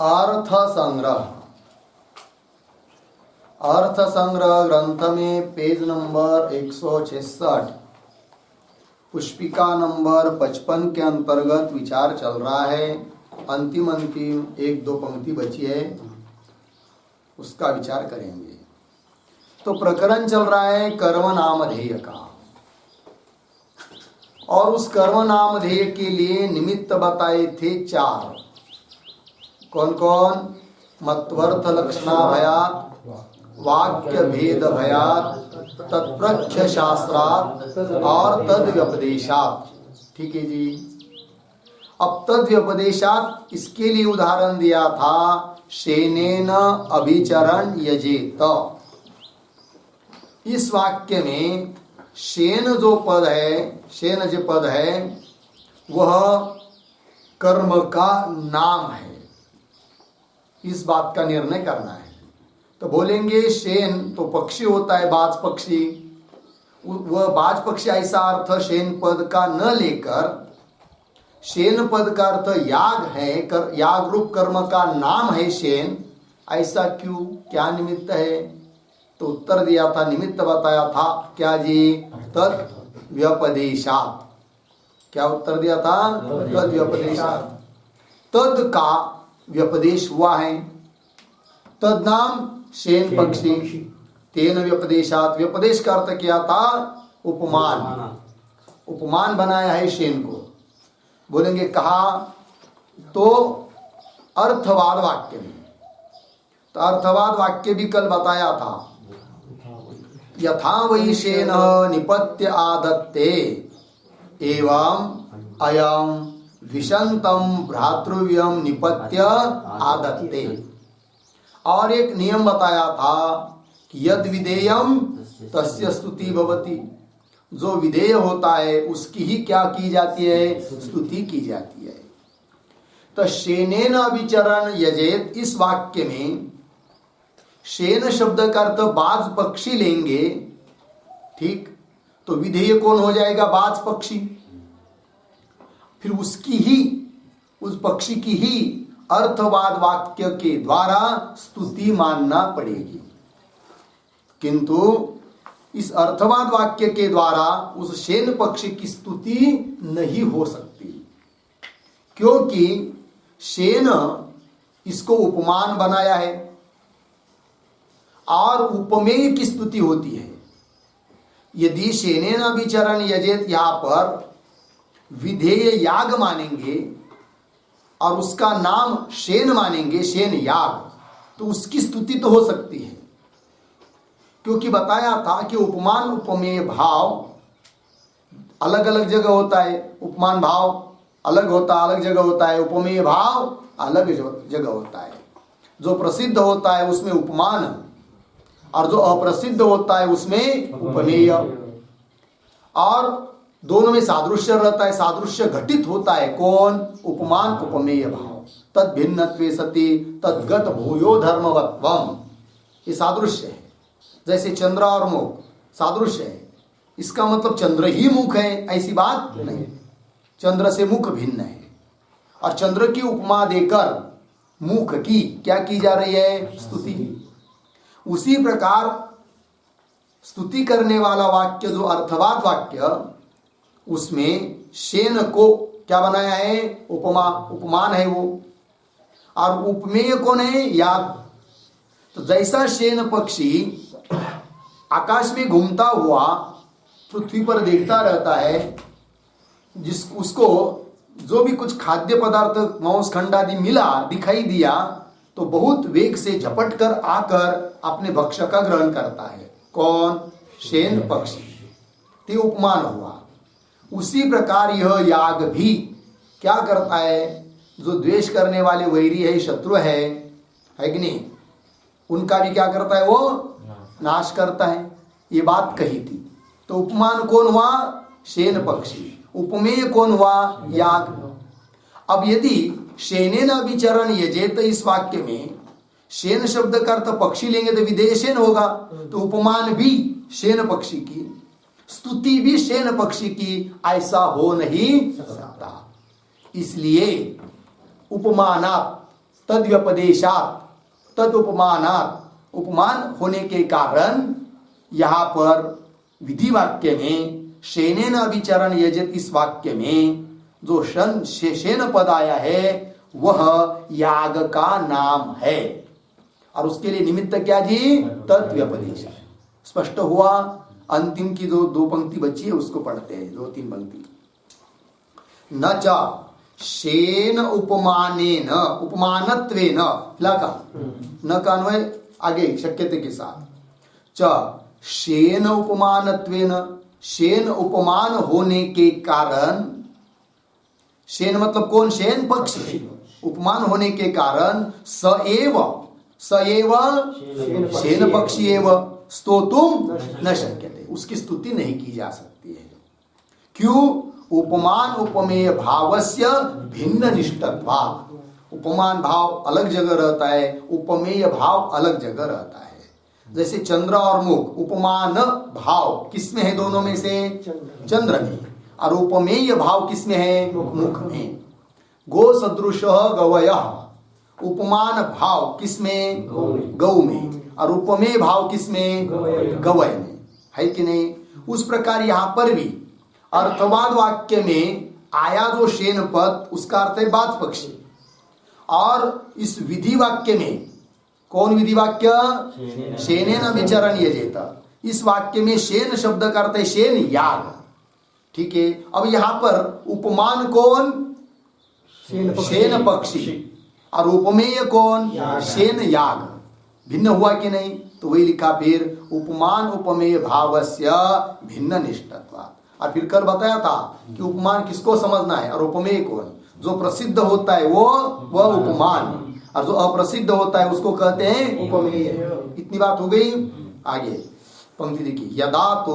अर्थ संग्रह। अर्थ संग्रह ग्रंथ में पेज नंबर 166 पुष्पिका नंबर 55 के अंतर्गत विचार चल रहा है। अंतिम एक दो पंक्ति बची है, उसका विचार करेंगे। तो प्रकरण चल रहा है कर्म नामधेय का, और उस कर्म नामधेय के लिए निमित्त बताए थे 4। कौन कौन? मत्वर्थ लक्षणा भयात, वाक्य भेद भयात, तत्प्रख्य शास्त्रात और तद व्यपदेशात। ठीक है जी। अब तद व्यपदेशात इसके लिए उदाहरण दिया था, शेनेन अभिचरण यजेत। इस वाक्य में शेन जो पद है, शेन जो पद है वह कर्म का नाम है। इस बात का निर्णय करना है। तो बोलेंगे शेन तो पक्षी होता है, बाज पक्षी। वह बाज पक्षी ऐसा अर्थ शेन पद का न लेकर शेन पद का अर्थ याग है, याग रूप कर्म का नाम है शेन। ऐसा क्यों? क्या निमित्त है? तो उत्तर दिया था, निमित्त बताया था क्या जी? तद व्यपदेशात। क्या उत्तर दिया था? तद व्यपदेशात। तद का व्यपदेश हुआ है। तद नाम शेन पक्षी, तेन व्यपदेशात। व्यपदेश का अर्थ क्या था? उपमान। उपमान बनाया है शेन को। बोलेंगे कहा तो अर्थवाद वाक्य में। तो अर्थवाद वाक्य भी कल बताया था, यथा वै शेन निपत्य आदत्ते एवं अयम विशंतम भ्रातृव्यम निपत्य आदत्ते। और एक नियम बताया था कि यद विधेयम तस्य स्तुति भवति। जो विधेय होता है उसकी ही क्या की जाती है? स्तुति की जाती है। तो शेनेन अभिचरण यजेत, इस वाक्य में शेन शब्द का अर्थ बाज पक्षी लेंगे। ठीक, तो विधेय कौन हो जाएगा? बाज पक्षी। फिर उसकी ही, उस पक्षी की ही अर्थवाद वाक्य के द्वारा स्तुति मानना पड़ेगी। किंतु इस अर्थवाद वाक्य के द्वारा उस शेन पक्षी की स्तुति नहीं हो सकती, क्योंकि शेन इसको उपमान बनाया है और उपमेय की स्तुति होती है। यदि शेनेन अभिचरण यजेत यहां पर विधेय याग मानेंगे और उसका नाम शेन मानेंगे, शेन याग, तो उसकी स्तुति तो हो सकती है। क्योंकि बताया था कि उपमान उपमेय भाव अलग अलग जगह होता है। उपमान भाव अलग होता, अलग जगह होता है। उपमेय भाव अलग जगह होता है। जो प्रसिद्ध होता है उसमें उपमान, और जो अप्रसिद्ध होता है उसमें उपमेय। और दोनों में सादृश्य रहता है। सादृश्य घटित होता है कौन? उपमान उपमेय भाव। तद भिन्नत्वे सति तद्गत भूयो धर्मवत्वम, ये सादृश्य है। जैसे चंद्र और मुख सादृश्य है, इसका मतलब चंद्र ही मुख है ऐसी बात नहीं। चंद्र से मुख भिन्न है, और चंद्र की उपमा देकर मुख की क्या की जा रही है? स्तुति। उसी प्रकार स्तुति करने वाला वाक्य जो अर्थवाद वाक्य, उसमें शेन को क्या बनाया है? उपमा, उपमान है वो। और उपमेय कौन है? याग। तो जैसा शेन पक्षी आकाश में घूमता हुआ पृथ्वी पर देखता रहता है, उसको जो भी कुछ खाद्य पदार्थ मांस खंड आदि मिला दिखाई दिया तो बहुत वेग से झपट कर आकर अपने भक्ष्य का ग्रहण करता है। कौन? शेन पक्षी। ते उपमान हुआ। उसी प्रकार यह याग भी क्या करता है? जो द्वेष करने वाले वैरी है, शत्रु है कि नहीं, उनका भी क्या करता है? वो नाश करता है। ये बात कही थी। तो उपमान कौन हुआ? शेन पक्षी। उपमेय कौन हुआ? याग। अब यदि शेनेन अभिचरण यजेत, इस वाक्य में शेन शब्द का अर्थ पक्षी लेंगे तो विदेशेन होगा, तो उपमान भी शेन पक्षी की, स्तुति भी शेन पक्षी की, ऐसा हो नहीं सकता। इसलिए उपमानात तद्व्यपदेशात तद उपमानात, उपमान होने के कारण यहां पर विधि वाक्य में शेनेन अभिचरण यजत, इस वाक्य में जो शेन पद आया है वह याग का नाम है। और उसके लिए निमित्त क्या जी? तद्व्यपदेश। स्पष्ट हुआ? अंतिम की जो दो पंक्ति बची है उसको पढ़ते हैं, दो तीन पंक्ति। न च शेन उपमानेन, उपमानत्वेन, न का अन्वय आगे शक्यते के साथ, च शेन उपमानत्वेन, शेन उपमान होने के कारण, शेन मतलब कौन? शेन पक्षी। उपमान होने के कारण सएव शेन पक्षी एव स्तोतुम न शक्यते, उसकी स्तुति नहीं की जा सकती है। क्यों? उपमान उपमेय भावस्य भिन्न निष्ठत्वात्। उपमान भाव अलग जगह रहता है, उपमेय भाव अलग जगह रहता है। जैसे चंद्र और मुख, उपमान भाव किसमें है? दोनों में से चंद्र में। और उपमेय भाव किसमें है? मुख में। गो सदृश गवयः, उपमान भाव किसमें? गौ में। और उपमेय भाव किसमें? गवय में, है कि नहीं? उस प्रकार यहां पर भी अर्थवाद वाक्य में आया जो शेन पद, उसका अर्थ है बाज पक्षी। और इस विधि वाक्य में कौन विधि वाक्य? शेनेन अभिचरण यजेत, इस वाक्य में शेन शब्द का अर्थ है शेन याग। ठीक है। अब यहां पर उपमान कौन? शेन पक्षी। और उपमेय कौन? शेन याग। भिन्न हुआ कि नहीं? तो वही लिखा फिर उपमान उपमेय भावस्य भिन्न निष्ठत्वात्। और फिर कल बताया था कि उपमान किसको समझना है और उपमेय कौन? जो प्रसिद्ध होता है वह उपमान, और जो अप्रसिद्ध होता है उसको कहते हैं उपमेय। इतनी बात हो गई। आगे पंक्ति देखिए, यदा तो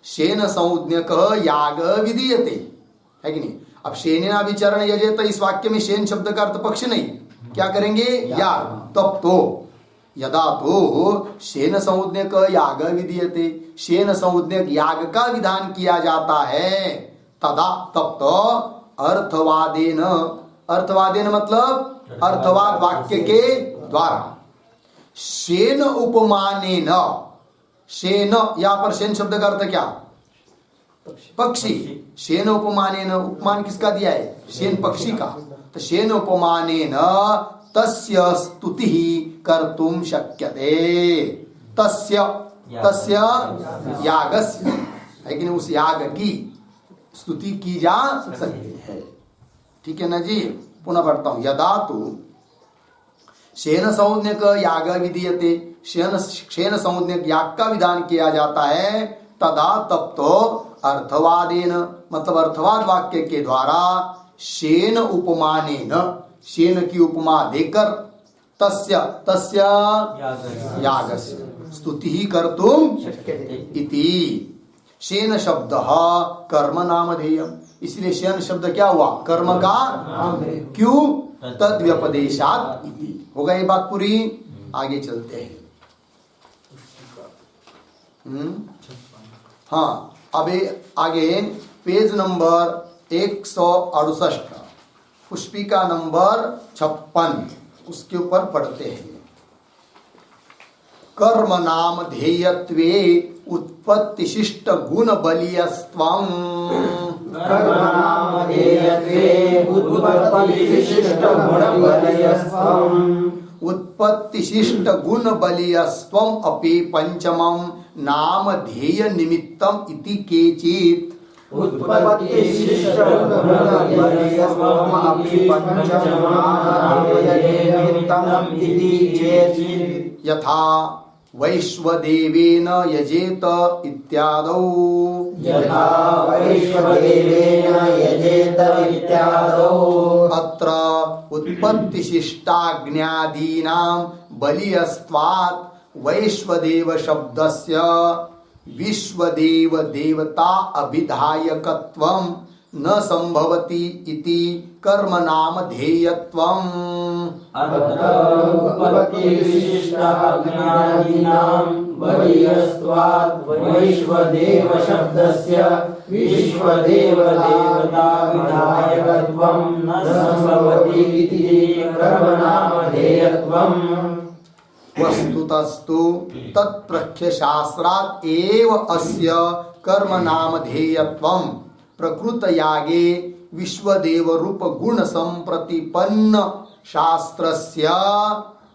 शेन संज्ञक याग विधीयते, है कि नहीं? अब शेनेन विचरण यजेत, इस वाक्य में शेन शब्द का अर्थ पक्ष नहीं, क्या करेंगे? याग। तब तो यदा तो शेन संज्ञक याग विधीयते, शेन संज्ञक याग का विधान किया जाता है, तदा तब तो अर्थवादेन, अर्थवादेन मतलब अर्थवाद वाक्य के द्वारा, शेन उपमानेन, शेन, यहां पर शेन शब्द का अर्थ क्या? पक्षी। शेन उपमानेन, उपमान किसका दिया है? शेन पक्षी का। तो शेन उपमानेन तस्य स्तुति कर्तुम शक्यते, तस्य यागस्य, है कि नहीं? उस याग की स्तुति की जा सकती है। ठीक है ना जी? पुनः पढ़ता हूं। यदा तो शेन संज्ञक याग विधीयते, शेन संज्ञक याग का विधान किया जाता है, तदा तब तो अर्थवादेन मतलब अर्थवाद वाक्य के द्वारा, शेन उपमानेन, शेन की उपमा देकर, तस्य यागस्य स्तुति ही कर्तुम इति। शेन शब्द कर्म नामधेयम्, इसलिए शेन शब्द क्या हुआ? कर्म का नाम। क्यों? तद्व्यपदेशात् इति। होगा ये बात पूरी? आगे चलते हैं। हाँ, अब आगे पेज नंबर 168, पुष्पिका नंबर 56, उसके ऊपर पढ़ते हैं। कर्म नाम ध्येयत्वे उत्पत्तिशिष्ट गुण बलियस्त्वम्, कर्म नाम ध्येयत्वे उत्पत्तिशिष्ट गुण बलियस्त्वम्, उत्पत्तिशिष्ट गुण बलियस्त्वम् अपि पंचमं नाम ध्येय निमित्तम इति केचित्, उत्पत्तिशिष्टगुणबलीयस्त्वमपि पञ्चमानामयेत्तम् इति चेत् यथा वैश्वदेवेन यजेत इत्यादौ यथा वैश्वदेवेन यजेत इत्यादौ अत्र उत्पत्तिशिष्टाग्न्यादीनां बलीयस्त्वात् वैश्वदेव शब्दस्य विश्वदेव देवता अभिधायकत्वं न संभवति इति कर्मनामधेयत्वम् उत्पत्तिविशिष्टाज्ञादीनां बलीयस्त्वात् वैश्वदेवशब्दस्य विश्वदेवदेवताविधायकत्वं न संभवति इति कर्मनामधेयत्वम् वस्तुतस्तु तत्प्रख्यशास्त्रात् एव अस्य कर्मनामधेयत्वं प्रकृतयागे विश्वदेव रूप गुण संप्रतिपन्न शास्त्रस्य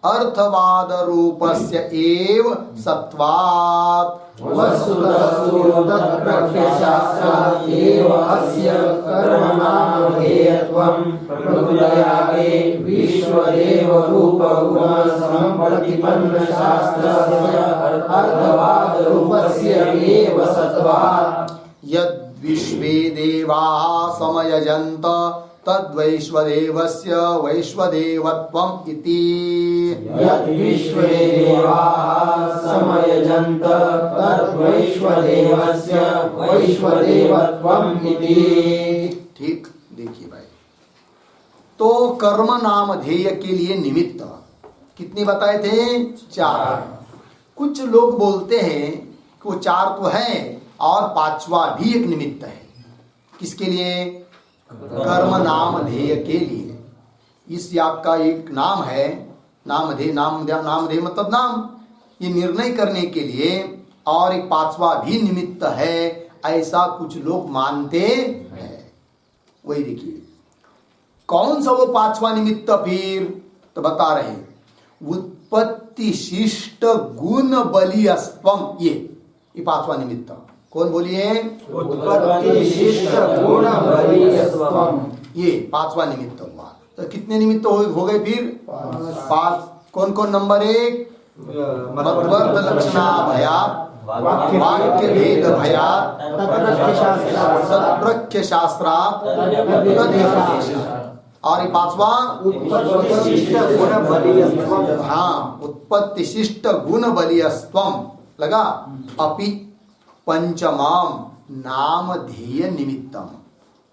अर्थवाद रूपस्य एव सत्वात् वस्तुतस्तु तत्प्रख्यशास्त्रात् एव अस्य कर्मनामधेयत्वं प्रकृतयागे विश्वदेवरूपगुणसम्प्रतिपन्नशास्त्रस्य अर्थवादरूपस्य एव सत्वात् यद्विश्वे देवाः समयजन्त तद्वैश्वदेवस्य वैश्वदेवत्वम् इति यद्विश्वे देवाः समयजन्त तद्वैश्वदेवस्य वैश्वदेवत्वम् इति। ठीक, देखिए भाई, तो कर्म नामधेय के लिए निमित्त कितने बताए थे? 4। कुछ लोग बोलते हैं कि वो 4 तो है और 5वां भी एक निमित्त है। किसके लिए? कर्म नामधेय के लिए। इस याग का एक नाम है नामधेय। नामधेय मतलब नाम। ये निर्णय करने के लिए और एक 5वां भी निमित्त है, ऐसा कुछ लोग मानते हैं। वही देखिए कौन सा वो 5वां निमित्त फिर तो बता रहे, उत्पत्ति शिष्ट गुण बलियस्त्वम। ये 5वां निमित्त कौन बोलिए? उत्पत्तिशिष्ट गुण बलियस्त्वम। ये 5वां निमित्त हुआ। तो कितने निमित्त हो गए फिर? 5। कौन कौन? नंबर 1 मध्वर्त लक्षणा भयात, वाक्य भेद भयात, तत्प्रख्य शास्त्रात, और ये 5वां उत्पत्तिशिष्ट गुण बलियस्त्वम। हाँ, उत्पत्तिशिष्ट गुण बलियस्त्वम लगा। अपि पंचमाम नामधेय निमित्तम,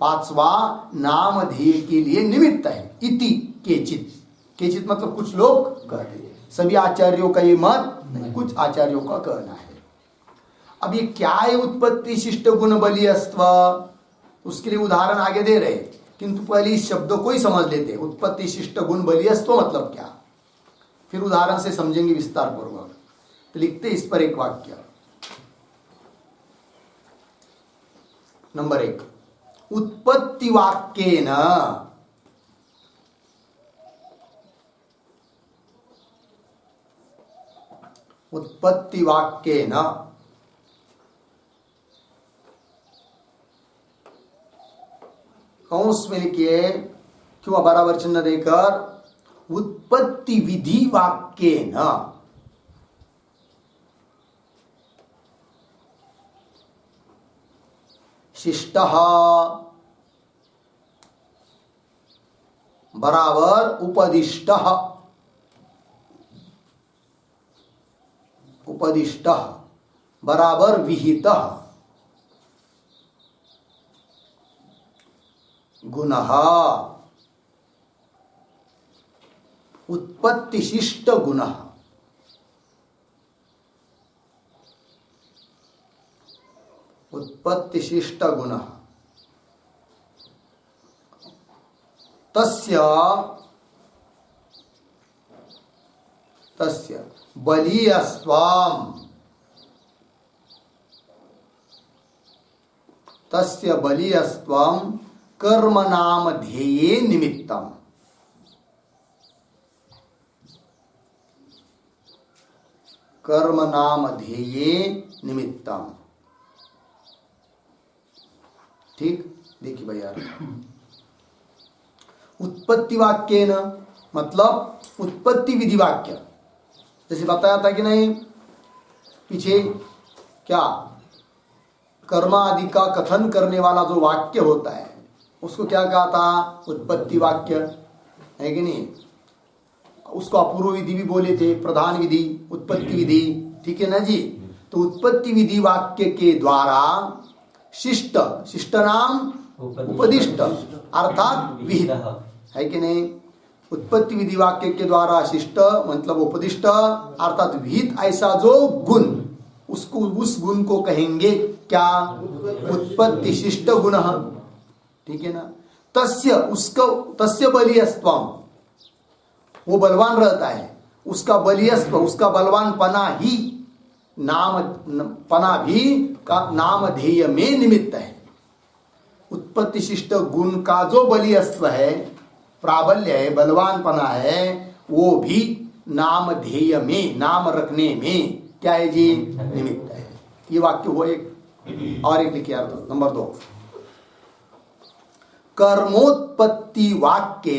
5वां नामधेय के लिए निमित्त है। इति केचित। केचित मतलब कुछ लोग कहते हैं, सभी आचार्यों का ये मत नहीं, कुछ आचार्यों का कहना है। अब ये क्या है उत्पत्ति शिष्ट गुण बलियस्त्व? उसके लिए उदाहरण आगे दे रहे, किंतु पहले इस शब्दों को ही समझ लेते हैं। उत्पत्ति शिष्ट गुण बलियस्त्व मतलब क्या, फिर उदाहरण से समझेंगे विस्तार पूर्वक। तो लिखते इस पर एक वाक्य। नंबर 1, उत्पत्ति वाक्येन उत्पत्ति वाक्येन कौंस में लिखिए, क्यों बराबर चिन्ह देकर, उत्पत्ति विधि वाक्येन शिष्टः बराबर उपदिष्टः, उपदिष्टः बराबर विहितः, गुणः उत्पत्तिशिष्ट गुणः। उत्पत्तिशिष्ट गुणः तस्य तस्य बलीयस्त्वम, तस्य बलीयस्त्वम कर्म नाम ध्येये निमित्तम। कर्म नाम ध्येये निमित्तम। ठीक, देखिए भाई यार, उत्पत्ति वाक्य न मतलब उत्पत्ति विधि वाक्य, जैसे बताया था कि नहीं पीछे, क्या कर्म आदि का कथन करने वाला जो वाक्य होता है उसको क्या कहा था, उत्पत्ति वाक्य, है कि नहीं। उसको अपूर्व विधि भी बोले थे, प्रधान विधि, उत्पत्ति विधि, ठीक है ना जी। तो उत्पत्ति विधि वाक्य के द्वारा शिष्ट, शिष्ट नाम उपदिष्ट अर्थात विहित, है कि नहीं। उत्पत्ति विधि वाक्य के द्वारा शिष्ट मतलब उपदिष्ट अर्थात विहित ऐसा जो गुण, उसको उस गुण को कहेंगे क्या, उत्पत्ति शिष्ट गुण, ठीक है ना। तस्य उसका, तस्य बलियस्त्वम, वो बलवान रहता है, उसका बलियस्त्व, उसका बलवान पना ही नाम पना भी का नाम ध्येय में निमित्त है। उत्पत्ति शिष्ट गुण का जो बलियस्त्व है, प्राबल्य है, बलवानपना है, वो भी नाम ध्येय में, नाम रखने में क्या है जी, निमित्त है। ये वाक्य हो एक, और एक लिखिए अर्थ नंबर 2, कर्मोत्पत्ति वाक्य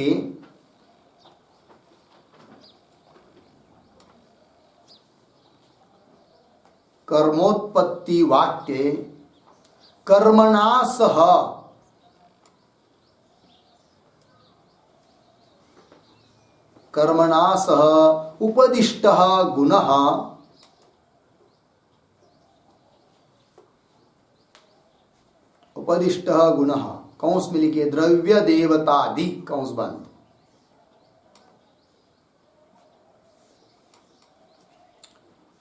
कर्मोत्पत्ति वाक्य कर्मणा सह उपदिष्टः गुणः उपदिष्टः गुणः, कौंस में लिखिए द्रव्य देवतादि कौंस बंद,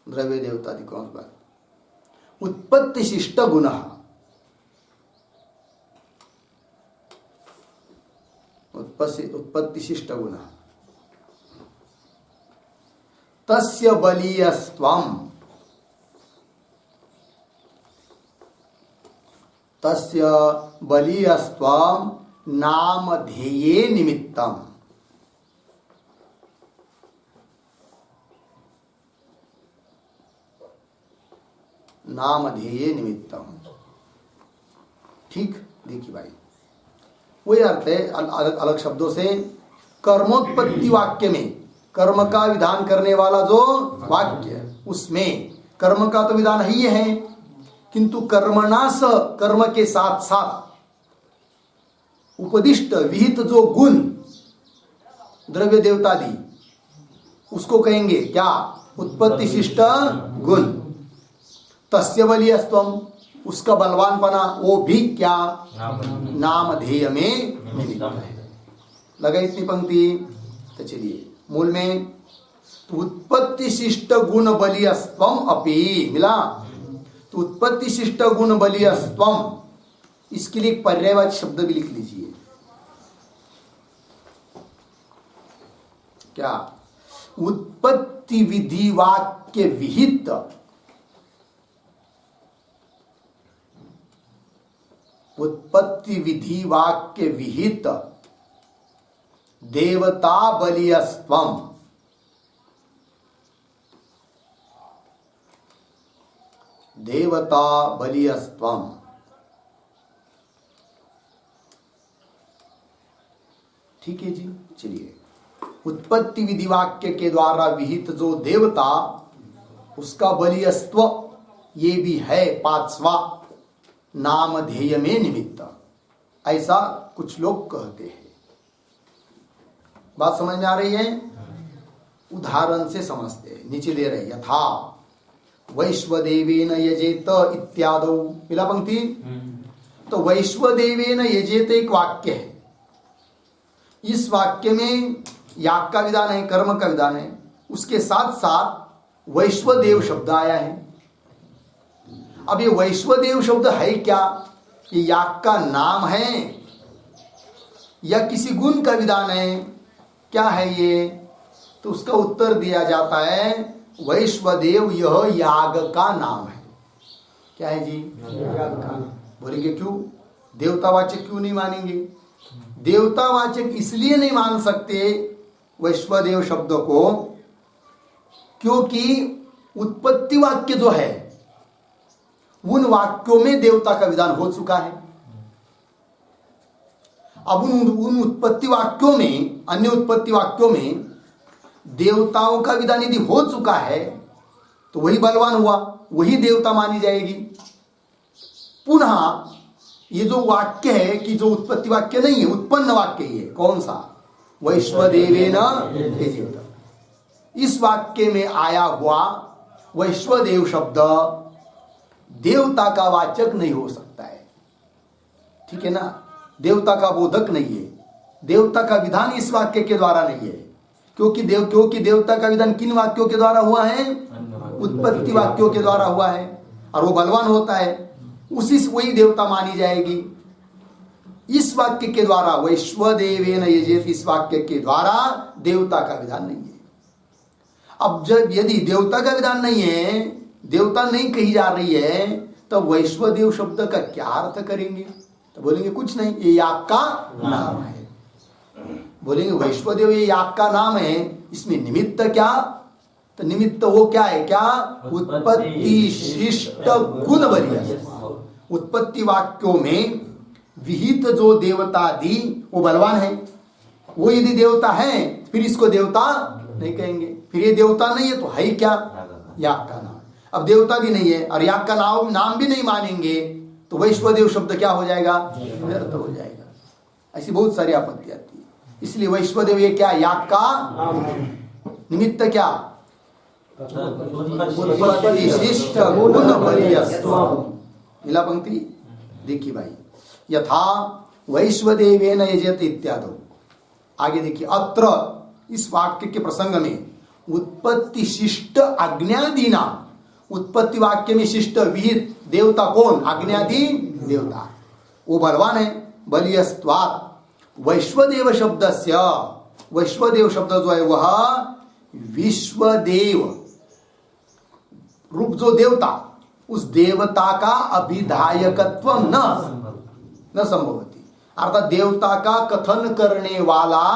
द्रव्य देवतादि कौंस बंद, उत्पत्ति शिष्ट गुणः, उत्पत्ति शिष्ट गुणः, तस्य बलीयस्त्वम्, तस्य बलीयस्त्वम् नाम ध्येये निमित्तम्, नाम ध्येये निमित्तम्, ठीक। देखिए भाई, वही अर्थ है, अलग अलग शब्दों से। कर्मोत्पत्ति वाक्य में कर्म का विधान करने वाला जो वाक्य, उसमें कर्म का तो विधान ही है, किंतु कर्मणा स, कर्म के साथ साथ उपदिष्ट विहित जो गुण द्रव्य देवतादि, उसको कहेंगे क्या, उत्पत्ति शिष्ट गुण। तस्य बलियस्त्वम, उसका बलवानपना, वो भी क्या, नाम ध्येय में निमित्त है। लगा इतनी पंक्ति। तो चलिए मूल में, तो उत्पत्ति शिष्ट गुण बलियस्त्वम अपि मिला, तो उत्पत्ति शिष्ट गुण बलियस्त्वम, इसके लिए पर्यायवाची शब्द भी लिख लीजिए, क्या, उत्पत्ति विधि वाक्य विहित, उत्पत्ति विधि वाक्य विहित देवता बलियस्त्वम, देवता बलियस्त्वम, ठीक है जी। चलिए, उत्पत्ति विधि वाक्य के द्वारा विहित जो देवता, उसका बलियस्त्व, ये भी है पांचवा, नाम ध्येय में निमित्त, ऐसा कुछ लोग कहते हैं। बात समझ में आ रही है? उदाहरण से समझते हैं। नीचे दे रहे, यथा वैश्वदेवेन यजेत इत्यादौ, मिला पंक्ति। तो वैश्वदेवेन यजेत एक वाक्य है, इस वाक्य में याग का विधान है, कर्म का विधान है, उसके साथ साथ वैश्वदेव शब्द आया है। अब ये वैश्वदेव शब्द है क्या, ये याग का नाम है या किसी गुण का विधान है, क्या है ये? तो उसका उत्तर दिया जाता है वैश्वदेव यह याग का नाम है। क्या है जी? याग का। बोलेंगे क्यों? देवतावाचक क्यों नहीं मानेंगे? देवतावाचक इसलिए नहीं मान सकते वैश्वदेव शब्द को, क्योंकि उत्पत्ति वाक्य जो है उन वाक्यों में देवता का विधान हो चुका है। अब उन उत्पत्ति वाक्यों में, अन्य उत्पत्ति वाक्यों में देवताओं का विधान यदि हो चुका है तो वही बलवान हुआ, वही देवता मानी जाएगी। पुनः ये जो वाक्य है कि जो उत्पत्ति वाक्य नहीं है, उत्पन्न वाक्य ही है, कौन सा? वैश्वदेवेन यजेत। इस वाक्य में आया हुआ वैश्वदेव शब्द देवता का वाचक नहीं हो सकता है, ठीक है ना? देवता का बोधक नहीं है, देवता का विधान इस वाक्य के द्वारा नहीं है। क्योंकि देवता का विधान किन वाक्यों के द्वारा हुआ है? उत्पत्ति वाक्यों के द्वारा हुआ है, और वो बलवान होता है, उसी से वही देवता मानी जाएगी। इस वाक्य के द्वारा वैश्वदेवेन यजेत, इस वाक्य के द्वारा देवता का विधान नहीं है। अब जब यदि देवता का विधान नहीं है, देवता नहीं कही जा रही है, तब वैश्वदेव शब्द का क्या अर्थ करेंगे? तो बोलेंगे कुछ नहीं, ये याग का नाम है। बोलेंगे वैश्वदेव ये याग का नाम है, इसमें निमित्त क्या? तो निमित्त वो क्या है? क्या? उत्पत्ति शिष्ट गुण बलिय। उत्पत्ति वाक्यों में विहित जो देवता दी वो बलवान है, वो यदि देवता है फिर इसको देवता नहीं कहेंगे। फिर ये देवता नहीं है तो है क्या? याग का नाम। अब देवता भी नहीं है और याग का नाम भी नहीं मानेंगे तो वैश्वदेव शब्द क्या हो जाएगा? व्यर्थ हो जाएगा। ऐसी बहुत सारी आपत्ति आती है। इसलिए वैश्वदेव ये क्या? याग का निमित्त क्या? उत्पत्ति शिष्ट गुण बलियस्त्वम्। मिला पंक्ति? देखिए भाई, यथा वैश्वदेवेन यजेत इत्यादि। आगे देखिए, अत्र इस वाक्य के प्रसंग में उत्पत्ति शिष्ट अग्न्यादीना, उत्पत्ति वाक्य में शिष्ट विहित देवता कौन? अग्न्यादि देवता, वो बलवान है। बलियस्त्वात् वैश्वदेव शब्दस्य, वैश्वदेव शब्द जो है वह विश्वदेव रूप जो देवता, उस देवता का अभिधायकत्व न संभवती। अर्थात देवता का कथन करने वाला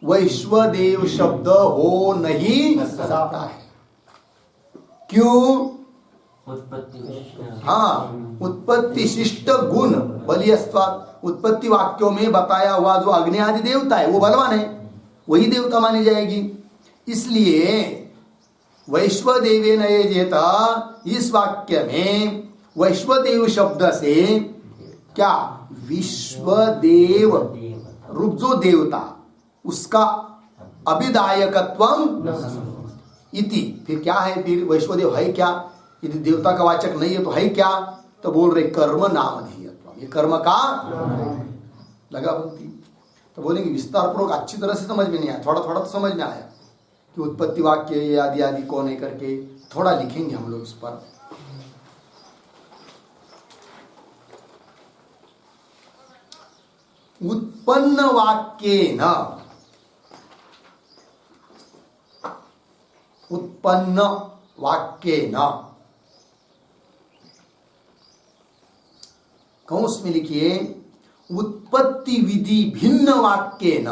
वैश्वदेव शब्द हो नहीं सकता है। क्यों? हाँ, उत्पत्ति शिष्ट गुण बलियस्त्वात्, उत्पत्ति वाक्यों में बताया हुआ जो अग्नि आदि देवता है वो बलवान है, वही देवता मानी जाएगी। इसलिए वैश्वदेवेन यजेत, इस वाक्य में वैश्वदेव शब्द से क्या? विश्वदेव रूप जो देवता, उसका अभिदायकत्वम इति। फिर क्या है? फिर वैश्वदेव है क्या? यदि देवता का वाचक नहीं है तो है क्या? तो बोल रहे कर्म नामधेयत्वम, ये कर्म का लगा पंक्ति। तो बोलेंगे विस्तार पूर्वक अच्छी तरह से समझ में नहीं आया, थोड़ा थोड़ा तो समझ में आया कि उत्पत्ति वाक्य आदि आदि कौन है करके, थोड़ा लिखेंगे हम लोग इस पर। उत्पन्न वाक्येन, उत्पन्न वाक्येन, कौंस में लिखिए उत्पत्ति विधि भिन्न वाक्येन,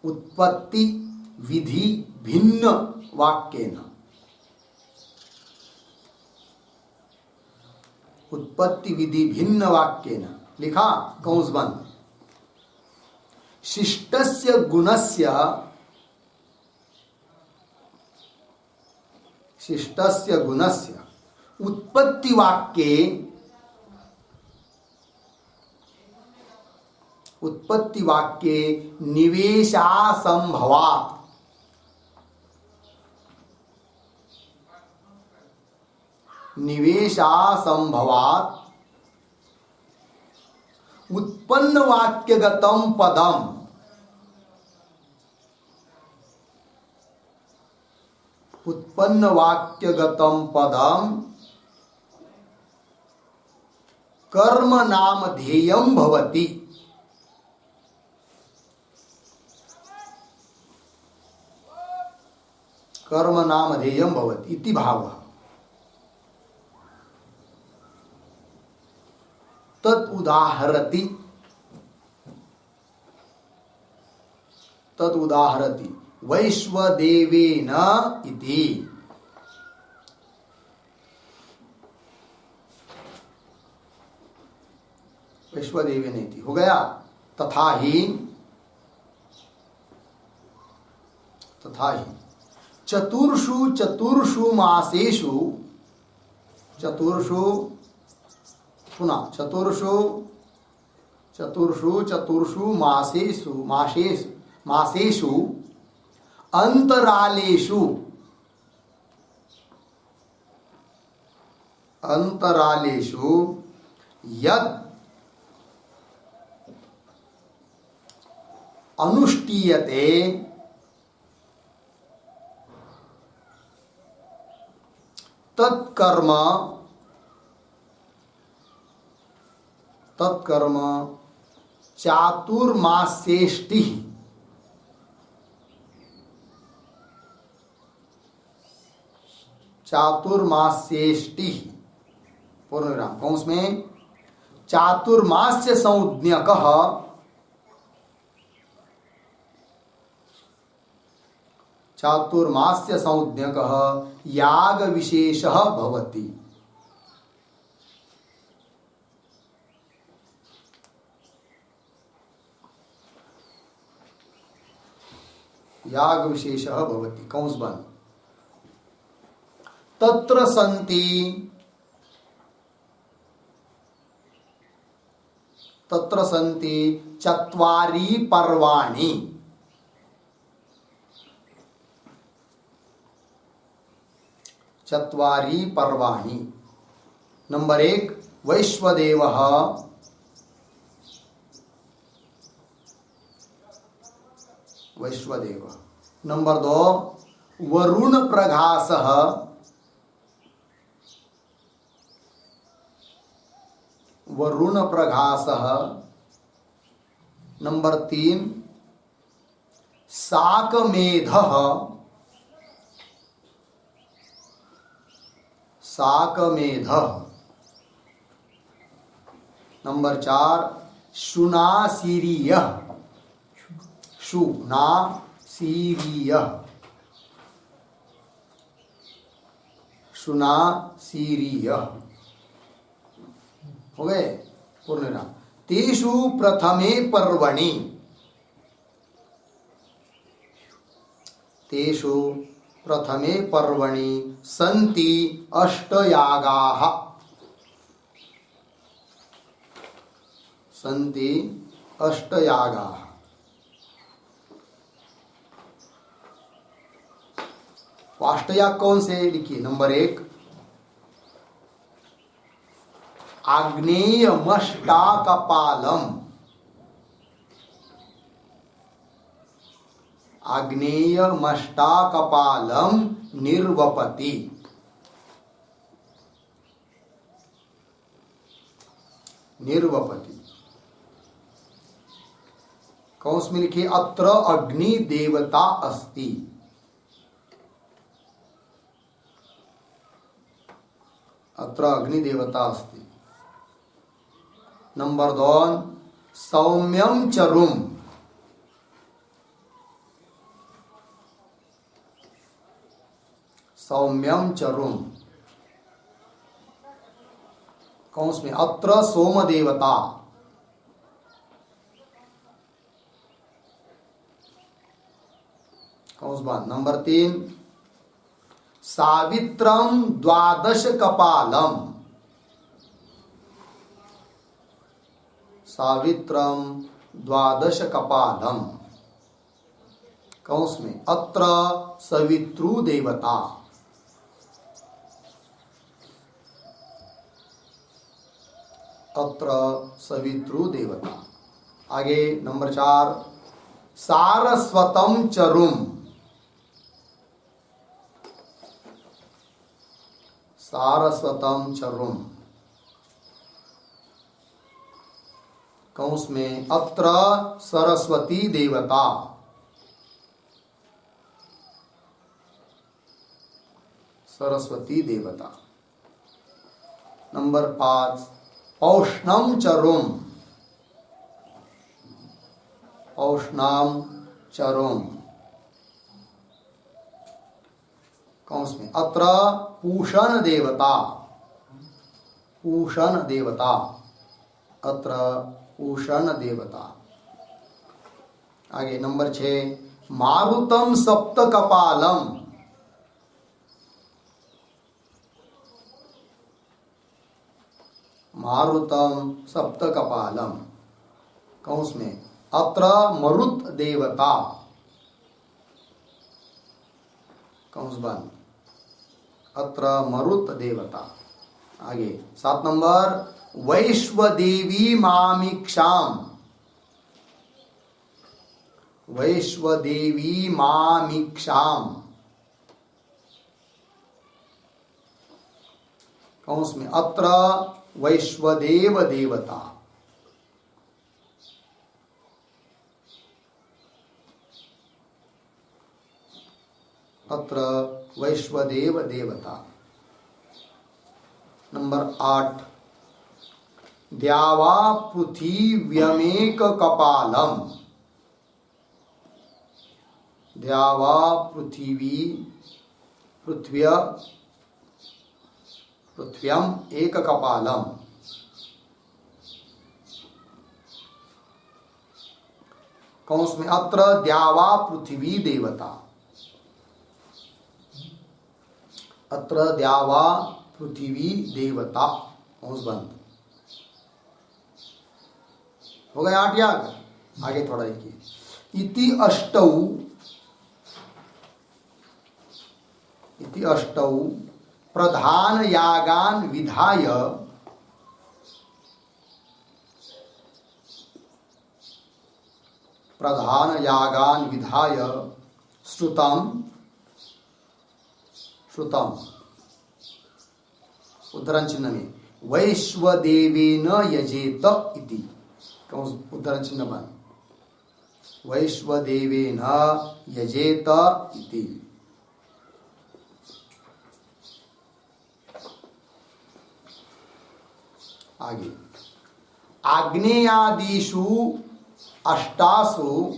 उत्पत्ति विधि भिन्न वाक्येन, उत्पत्ति विधि भिन्न वाक्येन लिखा, कौंस बंद। शिष्टस्य गुणस्य, शिष्टस्य गुणस्य उत्पत्ति वाक्ये, उत्पत्ति वाक्ये निवेशासंभवात्, निवेशासंभवात् उत्पन्न वाक्यगतम पदम, उत्पन्न वाक्यगतम पदम कर्म नामधेयं भवति। कर्म नामधेयं भवति इति भावः। तत् उदाहरति, तत् उदाहरति वैश्वदेवेन इति। वैश्वदेव नेति हो गया। तथा ही चतुर्षु चतुर्षु मासेषु, चतुर्षु पुनः चतुर्षु मासेषु अंतरालेषु यत् अनुष्ठीयते तत्कर्म चातुर्मास्येष्टि, पूर्ण विराम कौंस में चातुर्मास्य संज्ञकः याग विशेषः भवति। याग विशेषः भवति कौंस बंद। तत्र सन्ति चत्वारि पर्वाणि, नंबर 1 वैश्वदेवः, नंबर 2 वरुण प्रघासः, नंबर 3 शाकमेधः, नंबर 4 शुनासिरियः, शुनासिरियः हो गए पूर्ण विराम। तेषु प्रथमे पर्वणि सन्ति अष्टयागाः, अष्टयाग कौन से लिखिए। नंबर 1 आग्नेयमष्टाकपालं निर्वपति, कौंस में लिखिए अत्र अग्नि देवता अस्ति, नंबर 2 सौम्यं चरुम, कौंस में अत्र सोम देवता, कौंस बंद। नंबर 3 सावित्रम द्वादश कपालम, कौंस में अत्र सवितृ देवता, आगे नंबर 4 सारस्वतम चरुम, कौंस में अत्र सरस्वती देवता, नंबर 5 औष्णम चरुम, कौंस में अत्र पूषण देवता, अत्र उषण देवता। आगे नंबर 6, मारुतम सप्त कपालम। मारुतम सप्त कपालम, कौंस में अत्र मरुत देवता, कौंस बंद, अत्र मरुत देवता। आगे 7 नंबर, वैश्वदेवी मामीक्षाम। वैश्वदेवी मामीक्षाम, कौंस में अत्र वैश्वदेव देवता। अत्र वैश्वदेव देवता। नंबर 8, द्यावा पृथिव्यमेक कपालम। द्यावा पृथिवी, पृथ्व्यम एक कपालम, कौंस में अत्र द्यावा पृथ्वी देवता। अत्र द्यावा पृथ्वी देवता, कौंस बंद। हो गए 8 याद। आगे थोड़ा देखिए, इति अष्टौ प्रधान यागान विधाय श्रुतम उद्धरण चिन्ह में वैश्वदेवेन यजेत इति, उद्धरण चिन्ह बन, वैश्वदेवेन यजेत इति। आगे, आग्नेयादिषु अष्टासु,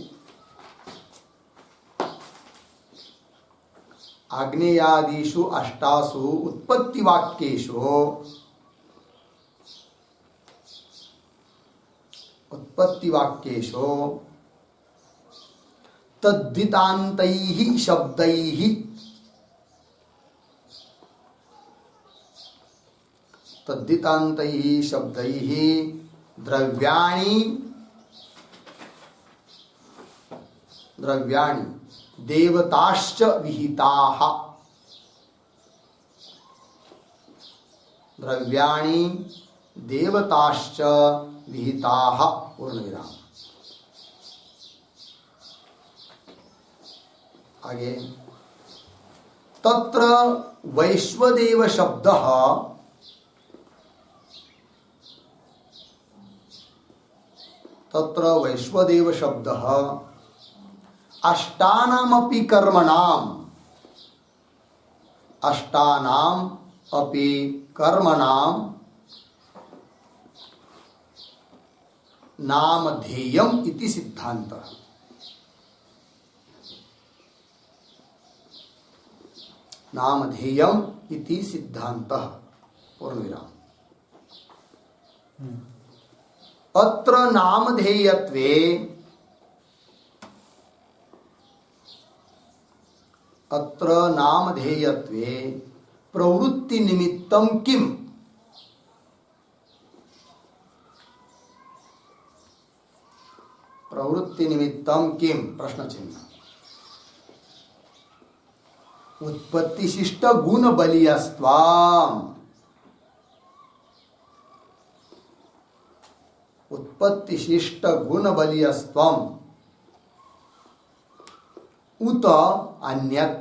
आग्नेयादिषु अष्टासु उत्पत्ति वाक्येषु तद्धितान्तैः शब्दैः, तद्धितान्तैः शब्दैः द्रव्याणि देवताश्च विहिताः। द्रव्याणि देवताश्च विहिताः, पूर्णविराम। आगे, तत्र वैश्वदेव शब्दः अष्टानामपि कर्मणां नामधेयम् इति सिद्धान्तः। नामधेयम् इति सिद्धान्तः, पूर्णविराम। अत्र नामधेयत्वे प्रवृत्ति निमित्तं किम? प्रवृत्ति निमित्तं किम, प्रश्न चिन्ह। उत्पत्तिशिष्ट गुण बलियस्त्वाम्, उत्पत्तिशिष्ट गुण बलियस्त्वम् उत अन्यत्,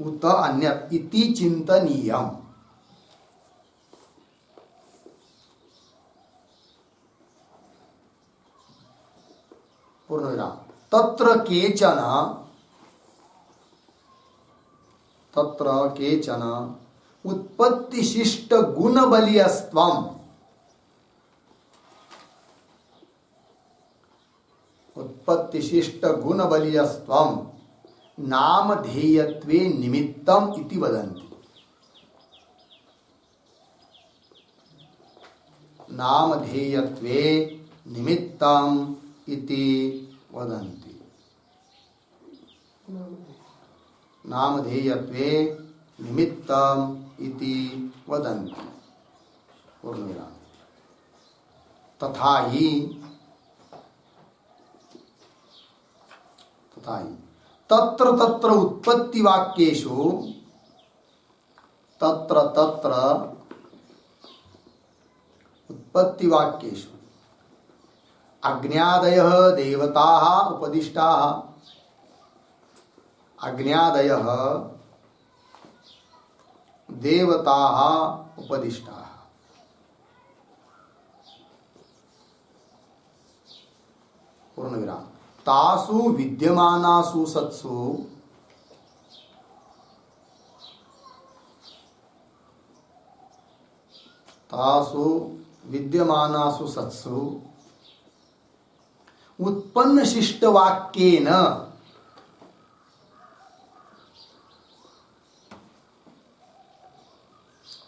उत अन्यत् इति चिन्तनीयम्। पूर्णविराम। तत्र केचन उत्पत्तिशिष्ट गुण बलियस्त्वम्, उत्पत्तिशिष्ट गुण बलियस्त्वम् नामधेयत्वे निमित्तम् इति वदन्ति। नामधेयत्वे निमित्तम् इति वदन्ति। नामधेयत्वे निमित्तम् इति वदन्ति। पूर्णविराम। तथा ही तत्र तत्र उत्पत्ति वाक्येषु तत्र तत्र उत्पत्ति वाक्येषु अज्ञादयः देवताः उपदिष्टाः। अज्ञादयः देवताः उपदिष्टाः। पूर्णविराम। तासु विद्यमानासु सत्सु तासु विद्यमानासु सत्सु उत्पन्न शिष्ट वाक्येन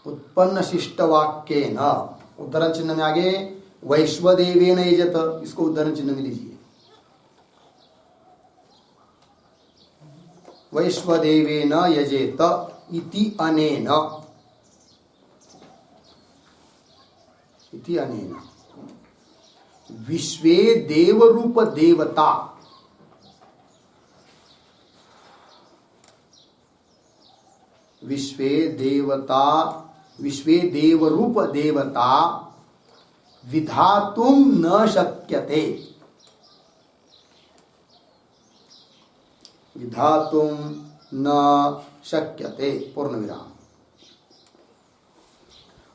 उत्पन्न शिष्ट वाक्येन, उद्धरण चिन्ह में आगे वैश्वदेवेन यजत, इसको उद्धरण चिन्ह में लीजिए। वैश्वदेवेन यजेत इति अनेन, इति अनेन विश्वे देवरूप देवता, विश्वे देवता, विश्वे देवरूप देवता विधातुं न शक्यते, विधातुं न शक्यते। पूर्णविराम।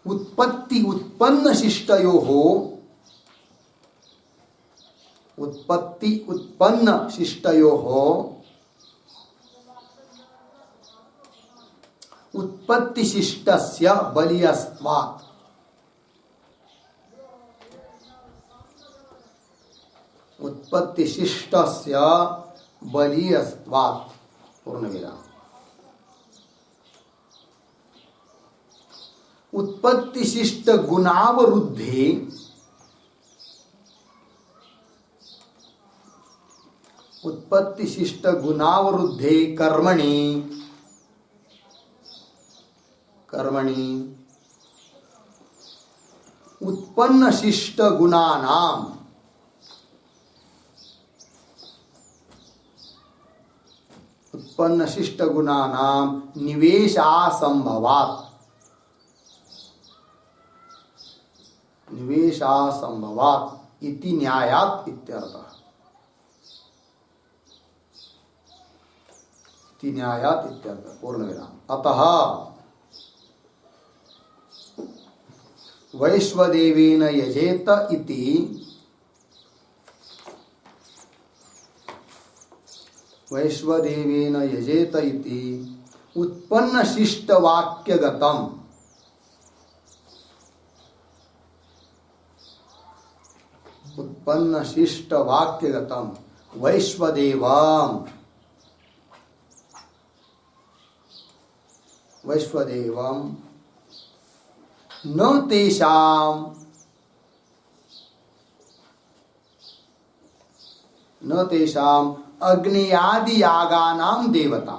उत्पत्ति उत्पन्न शिष्टयोः, उत्पत्ति उत्पन्न शिष्टयोः उत्पत्ति शिष्टस्य बलियस्त्वात्, उत्पत्ति शिष्टस्य बलियस्त्वात्। पूर्णविराम। उत्पत्ति शिष्ट गुणावरुद्धे, उत्पत्ति शिष्ट गुणावरुद्धे कर्मणि, कर्मणि उत्पन्न शिष्ट गुणानाम, उत्पन्न शिष्ट गुणानाम निवेशासंभवात्, निवेशासंभवात् इति न्यायात् इत्यर्थः, इति न्यायात् इत्यर्थः। पूर्णविराम। अतः वैश्वदेवेन यजेत इति वैश्वदेवेन यजेत इति उत्पन्न शिष्ट वाक्यगतम्, उत्पन्न शिष्ट वाक्यगतम् वैश्वदेवम्, वैश्वदेवम् न तेषाम्, न तेषाम् अग्नेयादि यागानां देवता,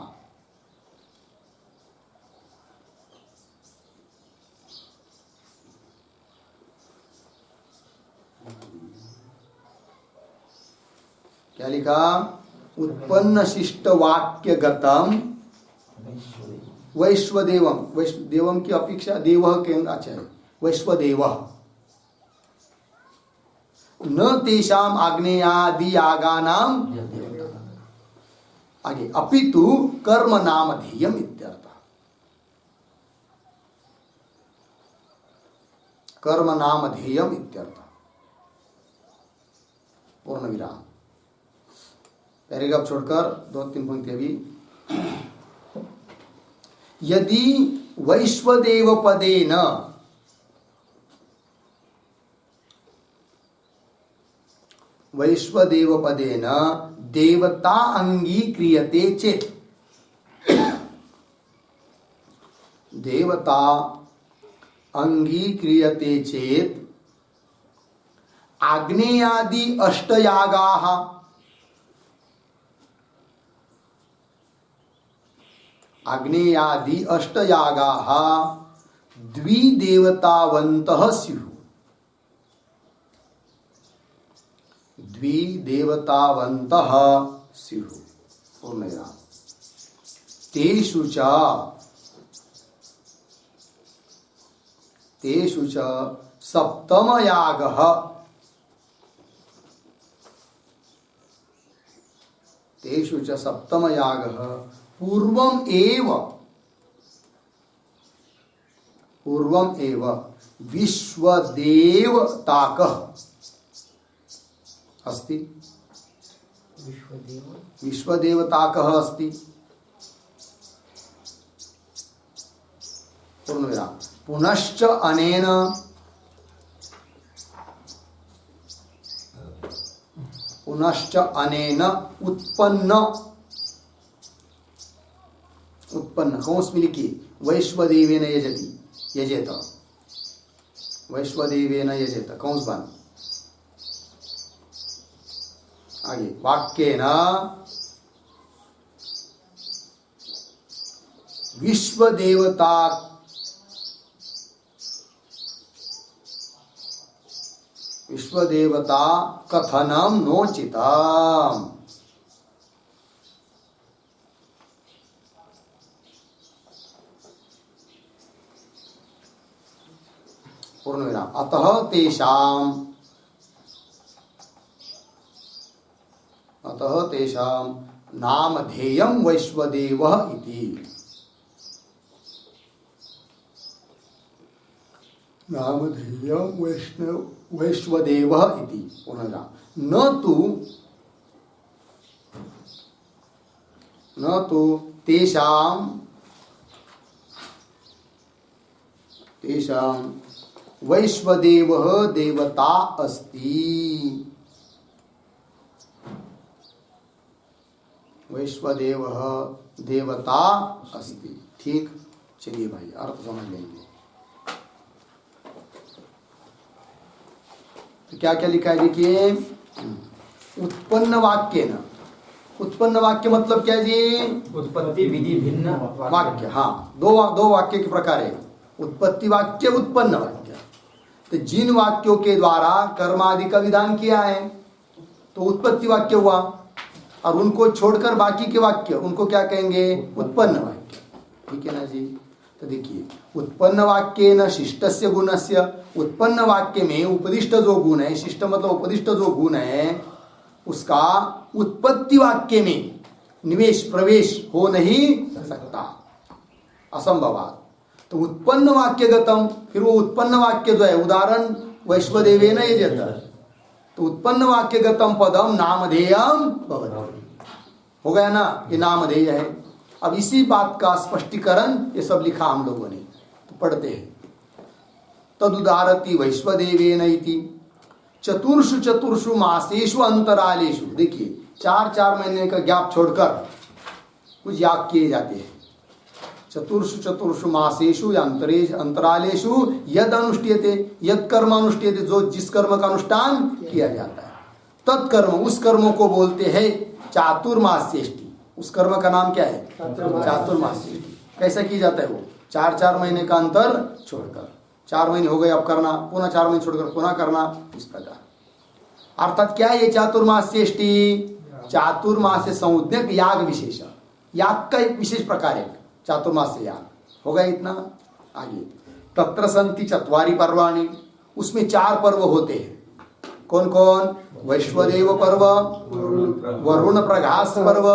क्या लिखा? उत्पन्न शिष्ट वाक्यगतम् वैश्वदेवम, वैश्वदेवम की अपेक्षा देव के अच्छा है, वैश्वदेव न तेषाम आग्नेयादि यागानाम देवता। आगे अपितु कर्म नामधेयम इत्यर्थ, कर्म नामधेयम इत्यर्थ। पूर्ण विराम। पैराग्राफ छोड़कर 2-3 पंक्ति अभी। यदि वैश्वदेव पदेन वैश्वदेव पदेन देवता अंगीक्रियते चेत्, देवता अंगीक्रियते चेत् आग्नेयादि अष्टयागाः आग्नेयादि अष्टयागाः द्विदेवतावन्तः स्युः द्विदेवतावन्तः स्युः पूर्णया तेषु च सप्तमयागः पूर्वम एव विश्वदेवताकः अस्ति विश्वदेवताकः अस्ति पूर्णविराम पुनश्च अनेन उत्पन्न कौंस में लिखिए वैश्वदेवेन यजेत वैश्वदेवेन यजेत कौंस बन आगे वाक्येन विश्वदेवता कथनम नोचितम् पूर्णविराम अतः तेषां नामधेयं वैश्वदेवः इति नामधेयं वैश्वदेवः इति पूर्णविराम न तु तेषां वैश्वदेवः देवता अस्ति वैश्वदेवः देवता अस्ति ठीक चलिए भाई अर्थ समझ लेंगे तो क्या क्या लिखा है देखिए उत्पन्न वाक्य मतलब क्या जी उत्पत्ति विधि भिन्न वाक्य हाँ दो वाक्य के प्रकार है उत्पत्ति वाक्य उत्पन्न वाक्य तो जिन वाक्यों के द्वारा कर्म आदि का विधान किया है तो उत्पत्ति वाक्य हुआ और उनको छोड़कर बाकी के वाक्य उनको क्या कहेंगे उत्पन्न वाक्य ठीक है ना जी तो देखिए उत्पन्न वाक्य न शिष्टस्य गुणस्य उत्पन्न वाक्य में उपदिष्ट जो गुण है शिष्ट मतलब उपदिष्ट जो गुण है उसका उत्पत्ति वाक्य में निवेश प्रवेश हो नहीं सकता असंभवात तो उत्पन्न वाक्यगतम फिर वो उत्पन्न वाक्य जो है उदाहरण वैश्वदेवेन यजेत तो उत्पन्न वाक्यगतम पदम नामधेयम भवति हो गया ना ये नामधेय है अब इसी बात का स्पष्टीकरण ये सब लिखा हम लोगों ने तो पढ़ते हैं तदुदारति वैश्वदेवेन इति चतुर्षु मासेषु अंतरालेषु देखिए 4 महीने का गैप छोड़कर कुछ याग किए जाते हैं चतुर्षु मासेषु अंतरालेषु यद अनुष्ठीयते यद कर्म अनुष्ठीयते जो जिस कर्म का अनुष्ठान किया जाता है तत्कर्म उस कर्म को बोलते हैं चातुर्मास्येष्टि उस कर्म का नाम क्या है चातुर्मास्येष्टि कैसा किया जाता है वो 4 महीने का अंतर छोड़कर 4 महीने हो गए अब करना पुनः 4 महीने छोड़कर पुनः करना इस प्रकार अर्थात क्या है ये चातुर्मास्येष्टि चातुर्मास्य संज्ञक याग विशेष याग का एक विशेष प्रकार है चातुर्मास्य याग हो गया इतना आगे तत्र संति 4 पर्वाणि उसमें 4 पर्व होते हैं कौन कौन वैश्वदेव पर्व वरुण प्रघास पर्व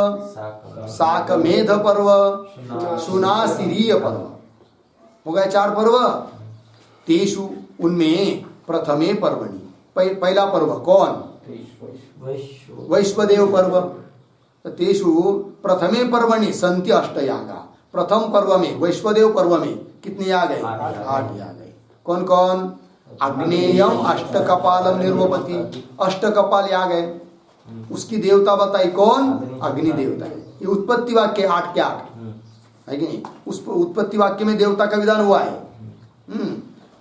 साकमेध पर्व शुनासिरीय पर्व हो गए 4 पर्व तेषु उनमें प्रथमे पर्वणि पहला पर्व कौन वैश्वदेव पर्व तेषु प्रथमे पर्वणि संति अष्टयागा प्रथम पर्व में वैश्वदेव पर्व में कितने याग है 8 याग है कौन कौन अग्नेयम अष्टकपालम निर्वपति अष्टकपाल याग है उसकी देवता बताई कौन अग्नि देवता है ये उत्पत्ति वाक्य 8 के 8 है कि नहीं उस उत्पत्ति वाक्य में देवता का विधान हुआ है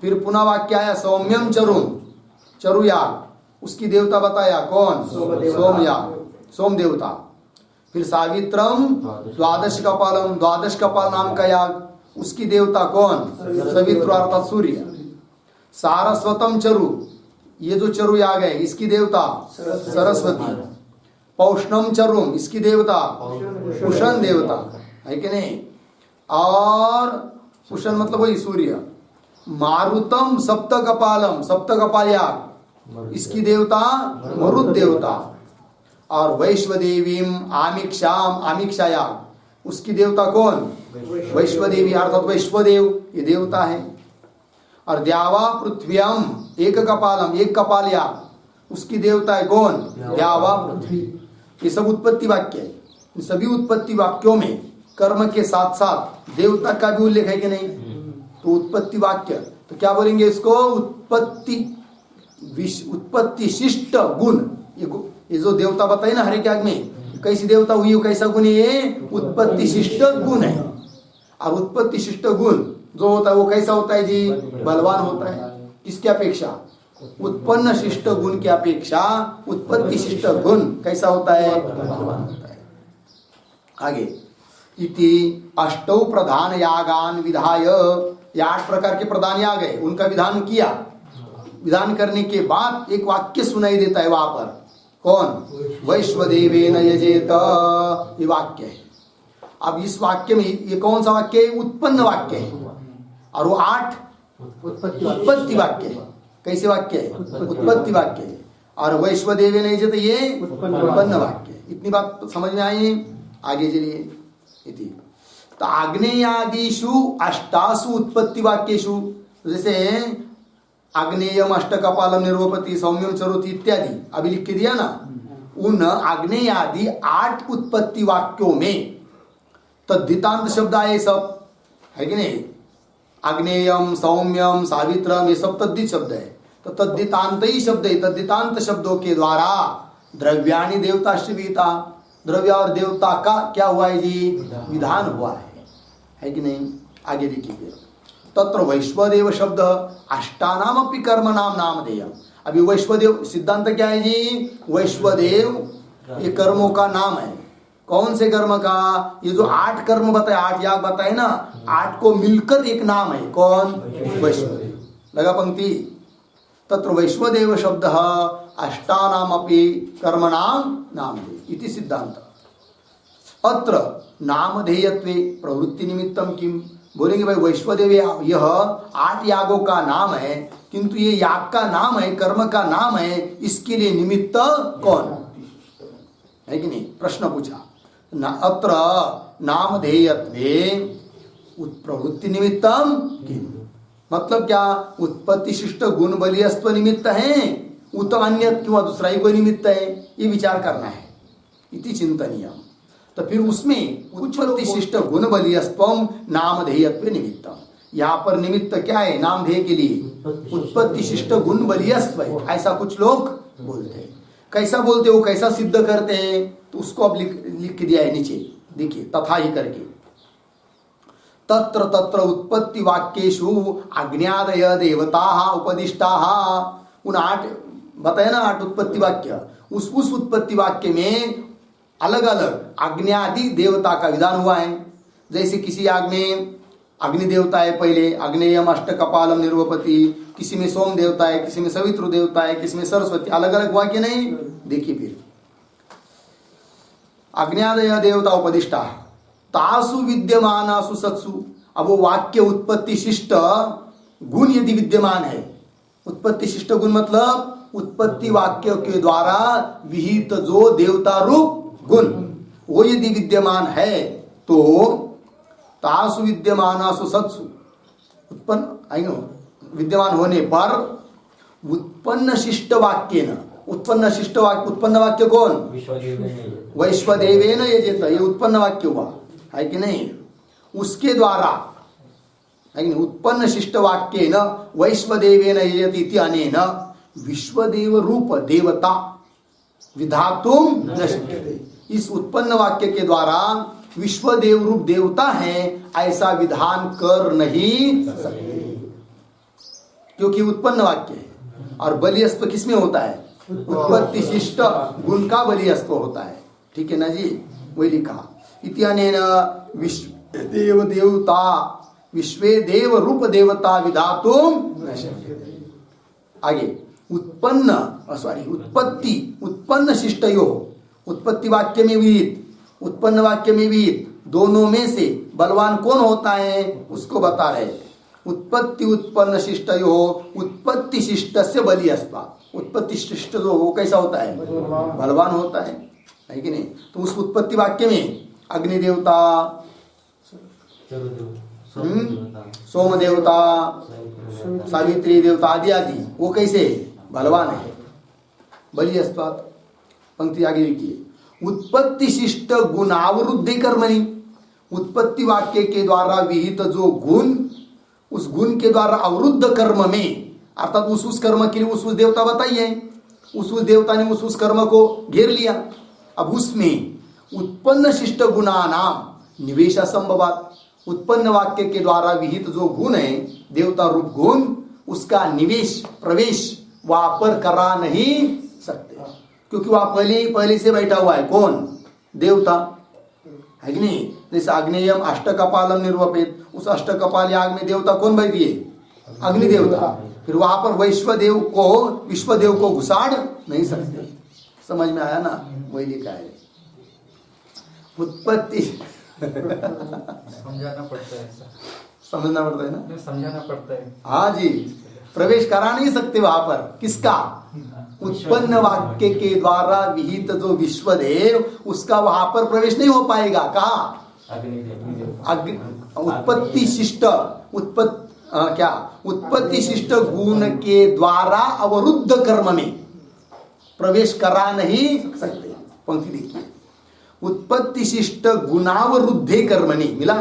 फिर पुनः वाक्य आया सौम्यम चरु याग उसकी देवता बताया कौन? सोमयाग, सोम देवता। फिर सावित्रम द्वादश कपालम, द्वादश कपाल नाम का याग, उसकी देवता कौन? सवित्र अर्थात सूर्य। सारस्वतम चरु, ये जो चरु याग है इसकी देवता सरस्वती। पौष्णम चरुम, इसकी देवता पुषण देवता है कि नहीं? और पुषण मतलब वही सूर्य। मारुतम सप्त कपालम, सप्त कपाल याग, इसकी देवता मरुत देवता। और वैश्वदेवीम आमिक्षाम, आमिक्षा याग, उसकी देवता कौन? वैश्वदेवी अर्थात वैश्वदेव, ये देवता है। और द्यावा पृथ्व्याम एक कपालम, एक कपाल याग, उसकी देवता है कौन? द्यावा पृथ्वी। ये सब उत्पत्ति वाक्य है। इन सभी उत्पत्ति वाक्यों में कर्म के साथ साथ देवता का भी उल्लेख है कि नहीं? तो उत्पत्ति वाक्य तो क्या बोलेंगे इसको? उत्पत्ति शिष्ट गुण। ये जो देवता बताए ना हर एक याग में, कैसी देवता हुई, कैसा गुण है? ये उत्पत्ति शिष्ट गुण है। और उत्पत्ति शिष्ट गुण जो होता है वो कैसा होता है जी? बलवान होता है। किसकी अपेक्षा? उत्पन्न शिष्ट गुण की अपेक्षा उत्पत्ति शिष्ट गुण कैसा होता है? बलवान होता है। आगे इति अष्टौ प्रधान यागान विधाय, ये 8 प्रकार के प्रधान याग है, उनका विधान किया। विधान करने के बाद एक वाक्य सुनाई देता है वहां पर, कौन? वैश्वदेवेन यजेत, ये वाक्य है। अब इस वाक्य में ये कौन सा वाक्य है? उत्पन्न वाक्य है। और वो 8 उत्पत्ति वाक्य है। कैसे वाक्य है? उत्पत्ति वाक्य है। और वैश्वदेवेन यजेत ये उत्पन्न वाक्य है। इतनी बात समझ में आई? आगे चलिए। इति तो आग्नेयादिषु अष्टासु उत्पत्ति वाक्येषु, जैसे आग्नेयम अष्टकपालम निर्वपति सौम्यम चरोति इत्यादि अभी लिख के दिया ना, उन आग्नेयादि 8 उत्पत्ति वाक्यों में तद्धितांत शब्द आए सब, है कि नहीं? आग्नेयम सौम्यम सावित्रम ये सब तद्धित शब्द है। तो तद्धितांत ही शब्द है। तद्धितांत शब्दों के द्वारा द्रव्याणि देवता श्रीता, द्रव्य और देवता का क्या हुआ है जी? विधान हुआ है कि नहीं? आगे देखिए। तत्र वैश्वदेव शब्द अष्टानाम अपि कर्म नाम नामधेयम। अभी वैश्वदेव सिद्धांत क्या है जी? वैश्वदेव ये कर्मों का नाम है। कौन से कर्म का? ये जो 8 कर्म बताए, 8 याग बताए ना, 8 को मिलकर एक नाम है, कौन? वैश्वदेव। लगा पंक्ति? तत्र वैश्वदेव शब्द अष्टानाम अपि कर्मणाम नामधेय इति सिद्धांत। अत्र नामधेयत्वे प्रवृत्ति निमित्तम किम, बोलेंगे भाई वैश्वदेव यह 8 यागों का नाम है, किंतु ये याग का नाम है, कर्म का नाम है, इसके लिए निमित्त कौन है कि नहीं? प्रश्न पूछा। अत्र नामधेयत्वे प्रवृत्ति निमित्तम किम, मतलब क्या? उत्पत्ति शिष्ट गुण बलियस्त्व निमित्त है, उत अन्य किंवा दूसरा ही कोई निमित्त है, ये विचार करना है। इति चिंतनीय। तो फिर उसमें उत्पत्ति शिष्ट गुण बलियस्त्वम नामधेयत्व निमित्तम, यहाँ पर निमित्त क्या है नामधेय के लिए? उत्पत्ति शिष्ट गुण बलियस्त्व है, ऐसा कुछ लोग बोलते हैं। कैसा बोलते हो, कैसा सिद्ध करते हैं? तो उसको अब लिख के दिया है नीचे, देखिए तथा ही करके। तत्र तत्र उत्पत्ति वाक्येषु अग्न्यादय देवताः उपदिष्टाः, उन 8 बताए ना 8 उत्पत्ति वाक्य, उस उत्पत्ति वाक्य में अलग अलग अग्न्यादि देवता का विधान हुआ है। जैसे किसी याग में अग्नि देवता है पहले, अग्नेयम अष्टकपालम निर्वपति, किसी में सोम देवता है, किसी में सवित्र देवता है, किसी में सरस्वती, अलग अलग हुआ कि नहीं? देखिए फिर अग्न्यादय देवता उपदिष्टा तासु विद्यमानासु सत्सु। अब वो वाक्य उत्पत्ति शिष्ट गुण यदि विद्यमान है, उत्पत्ति शिष्ट गुण मतलब उत्पत्ति वाक्य के द्वारा विहित जो देवता रूप गुण वो यदि विद्यमान है, तो तासु विद्यमानासु सत्सु उत्पन्न विद्यमान होने पर उत्पन्न शिष्ट वाक्य न, उत्पन्न शिष्ट वाक्य, उत्पन्न वाक्य कौन? वैश्वदेवेन यजेत, ये उत्पन्न वाक्य हुआ है कि नहीं? उसके द्वारा है कि नहीं? उत्पन्न शिष्ट वाक्य न वैश्वदेवेन यजेत इति अनेन विश्वदेव रूप देवता विधातुम न शक्यते। इस उत्पन्न वाक्य के द्वारा विश्वदेव रूप देवता है ऐसा विधान कर नहीं सकते, क्योंकि उत्पन्न वाक्य है। और बलियस्त्व किसमें होता है? उत्पत्ति शिष्ट गुण का बलियस्व होता है। ठीक है ना जी, वही लिखा। इत्यनेन विश्व देवता विश्वे देव रूप देवता विधातुम न शक्यते। आगे उत्पन्न उत्पन्न शिष्टयो, उत्पत्ति वाक्य में विहित उत्पन्न वाक्य में विहित दोनों में से बलवान कौन होता है उसको बता रहे। उत्पत्ति उत्पन्न शिष्टयो, उत्पत्ति शिष्ट से बलियस्वा, उत्पत्ति शिष्ट जो वो कैसा होता है, बलवान होता है कि नहीं। तो उस उत्पत्ति वाक्य में अग्नि देवता, सोम देवता, सावित्री देवता आदि आदि वो कैसे बलवान है, बलियस्वात। पंक्ति आगे लिखिए। उत्पत्ति शिष्ट गुणावरुद्धि कर्मणि, उत्पत्ति वाक्य के द्वारा विहित जो गुण, उस गुण के द्वारा अवरुद्ध कर्म में, अर्थात उस कर्म के लिए उस देवता बताइए, उस देवता ने उस कर्म को घेर लिया। अब उसमें उत्पन्न शिष्ट गुणानाम निवेश असंभवात, उत्पन्न वाक्य के द्वारा विहित जो गुण है देवता रूप गुण, उसका निवेश प्रवेश वहां पर करा नहीं सकते, क्योंकि वह पहले से बैठा हुआ है। कौन, देवता है कि नहीं। जैसे अग्नेयम अष्टकपालम निर्वपेत, उस अष्टकपाली आग में देवता कौन बैठी है, अग्नि देवता। फिर वहां पर विश्वदेव को घुसाड़ नहीं सकते। समझ में आया ना, वही लिखा है। उत्पत्ति समझाना पड़ता है, समझना पड़ता है ना, समझाना पड़ता है। हाँ जी, प्रवेश करा नहीं सकते वहां पर। किसका, उत्पन्न वाक्य के द्वारा विहित जो विश्वदेव, उसका वहां पर प्रवेश नहीं हो पाएगा। कहा, उत्पत्ति शिष्ट उत्पत्ति शिष्ट गुण के द्वारा अवरुद्ध कर्म में प्रवेश करा नहीं सकते। पंक्ति देखिए, उत्पत्ति शिष्ट गुणावरुद्धे कर्मणि, मिला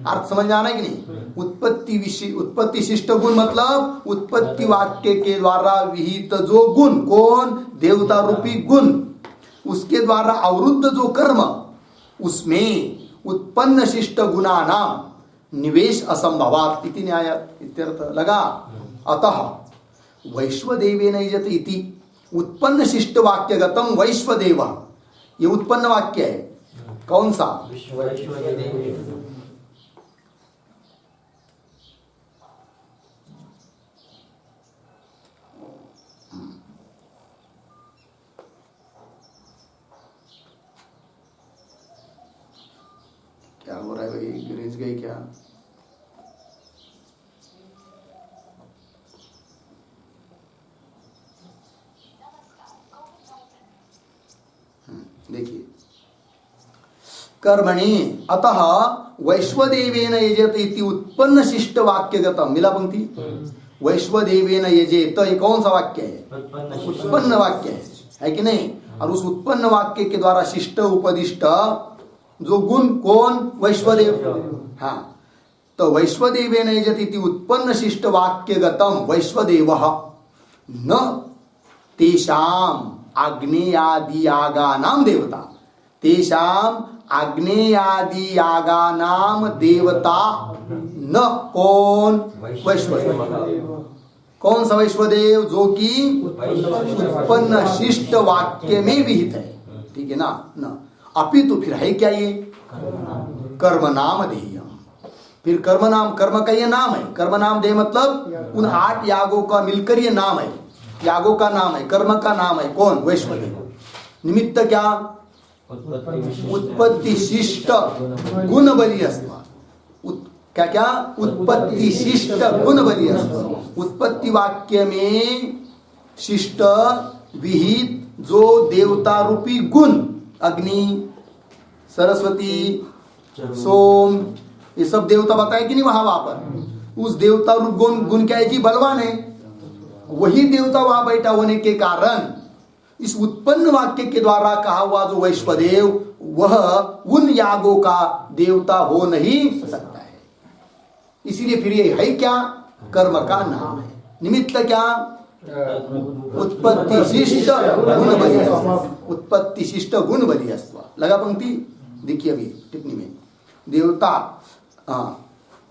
अर्थ समझ में आना कि नहीं। उत्पत्ति शिष्ट गुण मतलब उत्पत्ति वाक्य के द्वारा विहित जो गुण, कौन, देवता रूपी गुण, उसके द्वारा अवरुद्ध जो कर्म, उसमें उत्पन्न शिष्ट गुणानाम निवेश असंभवात इति न्यायात् इत्यर्थ लगा। अतः वैश्वदेवेन यजति इति उत्पन्न शिष्ट वाक्यगतम वैश्वदेव, ये उत्पन्न वाक्य है। कौन सा, क्या हो रहा है भाई, गिरेज गए क्या। देखिए, कर्मणि अतः वैश्वदेवेन यजेत इति उत्पन्न शिष्ट वाक्यगतम, मिला पंक्ति। वैश्वदेवेन यजेत, ये कौन सा वाक्य है, उत्पन्न वाक्य है कि नहीं। और उस उत्पन्न वाक्य के द्वारा शिष्ट उपदिष्ट जो गुण, कौन, वैश्वदेव। हाँ, तो वैश्वदेवेन यजति इति उत्पन्न शिष्ट वाक्यगतम वैश्वदेवः न तेषाम आग्नेयादि यागानाम देवता, तेषाम आग्नेयादि यागानाम देवता न, कौन, वैश्वदेव। कौन सा वैश्वदेव, जो कि उत्पन्न शिष्ट वाक्य में विहित है। ठीक है ना, न अपितु फिर है क्या, ये कर्म नाम देय। फिर कर्म नाम, कर्म का ये नाम है। कर्म नाम दे मतलब उन 8 यागों का मिलकर ये नाम है, यागों का नाम है, कर्म का नाम है। कौन, वैश्वदेव। निमित्त क्या, उत्पत्ति शिष्ट गुण बलियस्व, क्या उत्पत्ति शिष्ट गुण बलियस्व। उत्पत्ति वाक्य में शिष्ट विहित जो देवता रूपी गुण, अग्नि, सरस्वती, सोम, ये सब देवता बताए कि नहीं वहां पर। उस देवता रूप गुण क्या है जी, बलवान है। वही देवता वहां बैठा होने के कारण इस उत्पन्न वाक्य के द्वारा कहा हुआ जो वैश्वदेव, वह उन यागों का देवता हो नहीं सकता है। इसीलिए फिर ये है क्या, कर्म का नाम है। निमित्त क्या, उत्पत्ति शिष्ट गुण बलियस्व, उत्पत्ति शिष्ट गुण बलियस्व। लगा पंक्ति, देखिए अभी टिप्पणी में, देवता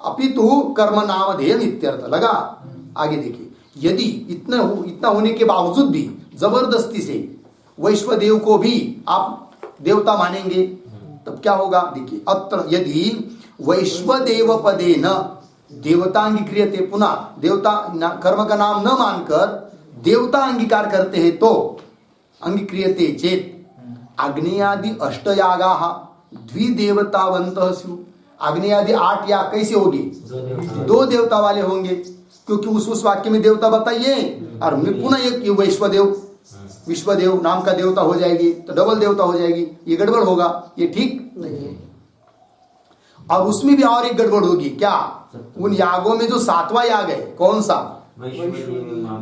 अपितु कर्म नामधेय इत्यर्थ लगा। आगे देखिए, यदि इतना होने के बावजूद भी जबरदस्ती से वैश्वदेव को भी आप देवता मानेंगे, तब क्या होगा? देखिए, अत्र यदि वैश्वदेव पदे न देवता अंगीक्रियते, पुनः देवता कर्म का नाम न मानकर देवता अंगीकार करते हैं तो अंगीक्रियते चेत अग्नियादि अष्टयागाः द्विदेवतावन्तः स्युः। अग्नियादि 8 याग कैसे होगी? 2 देवता वाले होंगे, क्योंकि उस वाक्य में देवता बताइए और पुनः एक विश्वदेव नाम का देवता हो जाएगी, तो डबल देवता हो जाएगी। ये गड़बड़ होगा, ये ठीक नहीं है। और उसमें भी और एक गड़बड़ होगी, क्या? उन यागों में जो 7वां याग है, कौन सा?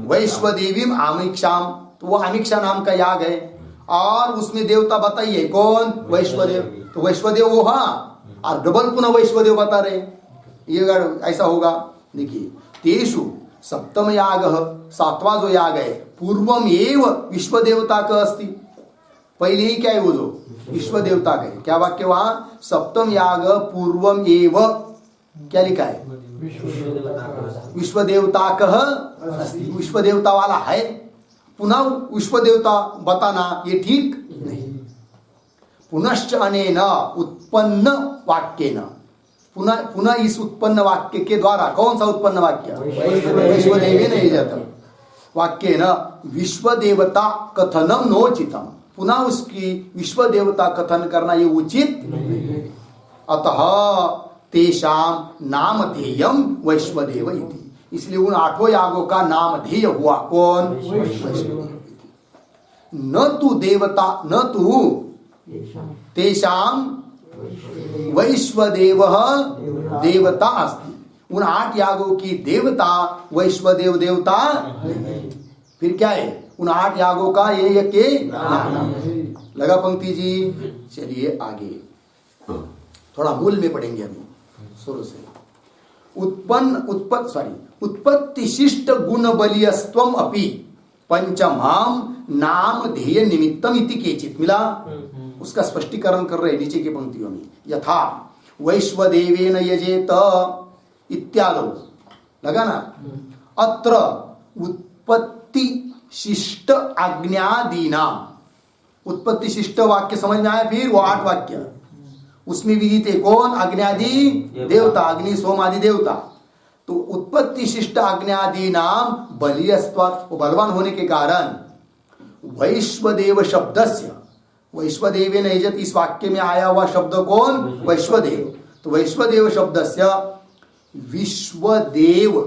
वैश्वदेवीम आमिक्षाम, तो वो आमिक्षा नाम का याग है, और उसमें देवता बताइए कौन? वैश्वदेव। तो वैश्वदेव वो, हाँ, और डबल पुनः वैश्वदेव बता रहे, ये ऐसा होगा। देखिए, तेषु सप्तम याग, 7वां जो याग है, पूर्वम एव विश्व देवता का अस्ति, पहले ही क्या है वो जो विश्व देवता का है। क्या वाक्य वहां? सप्तम याग पूर्वम एव, क्या लिखा है? विश्व देवता का अस्ति, विश्व देवता वाला है, पुनः विश्व देवता बताना ये ठीक नहीं। पुनश्च अनेन उत्पन्न वाक्येन, पुनः इस उत्पन्न वाक्य के द्वारा, कौन सा उत्पन्न वाक्य? वैश्वदेवेन यजत वाक्येन विश्वदेवता कथनम नोचितम, पुनः उसकी विश्व देवता कथन करना ये उचित नहीं। अतः तेषाम नामधेयम वैश्वदेव इति, इसलिए उन 8 यागों का नामधेय हुआ कौन? वैश्वदेव। न तु देवता, न तु तेषाम वैश्वदेव देवता अस्ति, उन 8 यागों की देवता वैश्वदेव देवता नहीं। फिर क्या है? उन 8 यागों का ये के नाम लगा पंक्ति जी। चलिए आगे थोड़ा मूल में पढ़ेंगे अभी शुरू से। उत्पत्ति शिष्ट गुण बलियस्त्वम अपि पंचमाम नाम ध्येय निमित्तम इति केचित, मिला? उसका स्पष्टीकरण कर रहे नीचे की पंक्तियों में। यथा वैश्वदेवेन यजेत इत्यादि, लगा ना? अत्र उत्पत्ति शिष्ट आज्ञादीना, उत्पत्ति शिष्ट वाक्य समझ में आया? फिर वो 8 वाक्य उसमें विदित है कौन? अग्न्यादि देवता, अग्नि सोम आदि देवता। तो उत्पत्ति शिष्ट आज्ञादि नाम बलियस्त्वात्, वो बलवान होने के कारण वैश्वदेव शब्दस्य, वैश्वदेवेन यजत इस वाक्य में आया हुआ शब्द कौन? वैश्वदेव। तो वैश्वदेव शब्दस्य विश्वदेव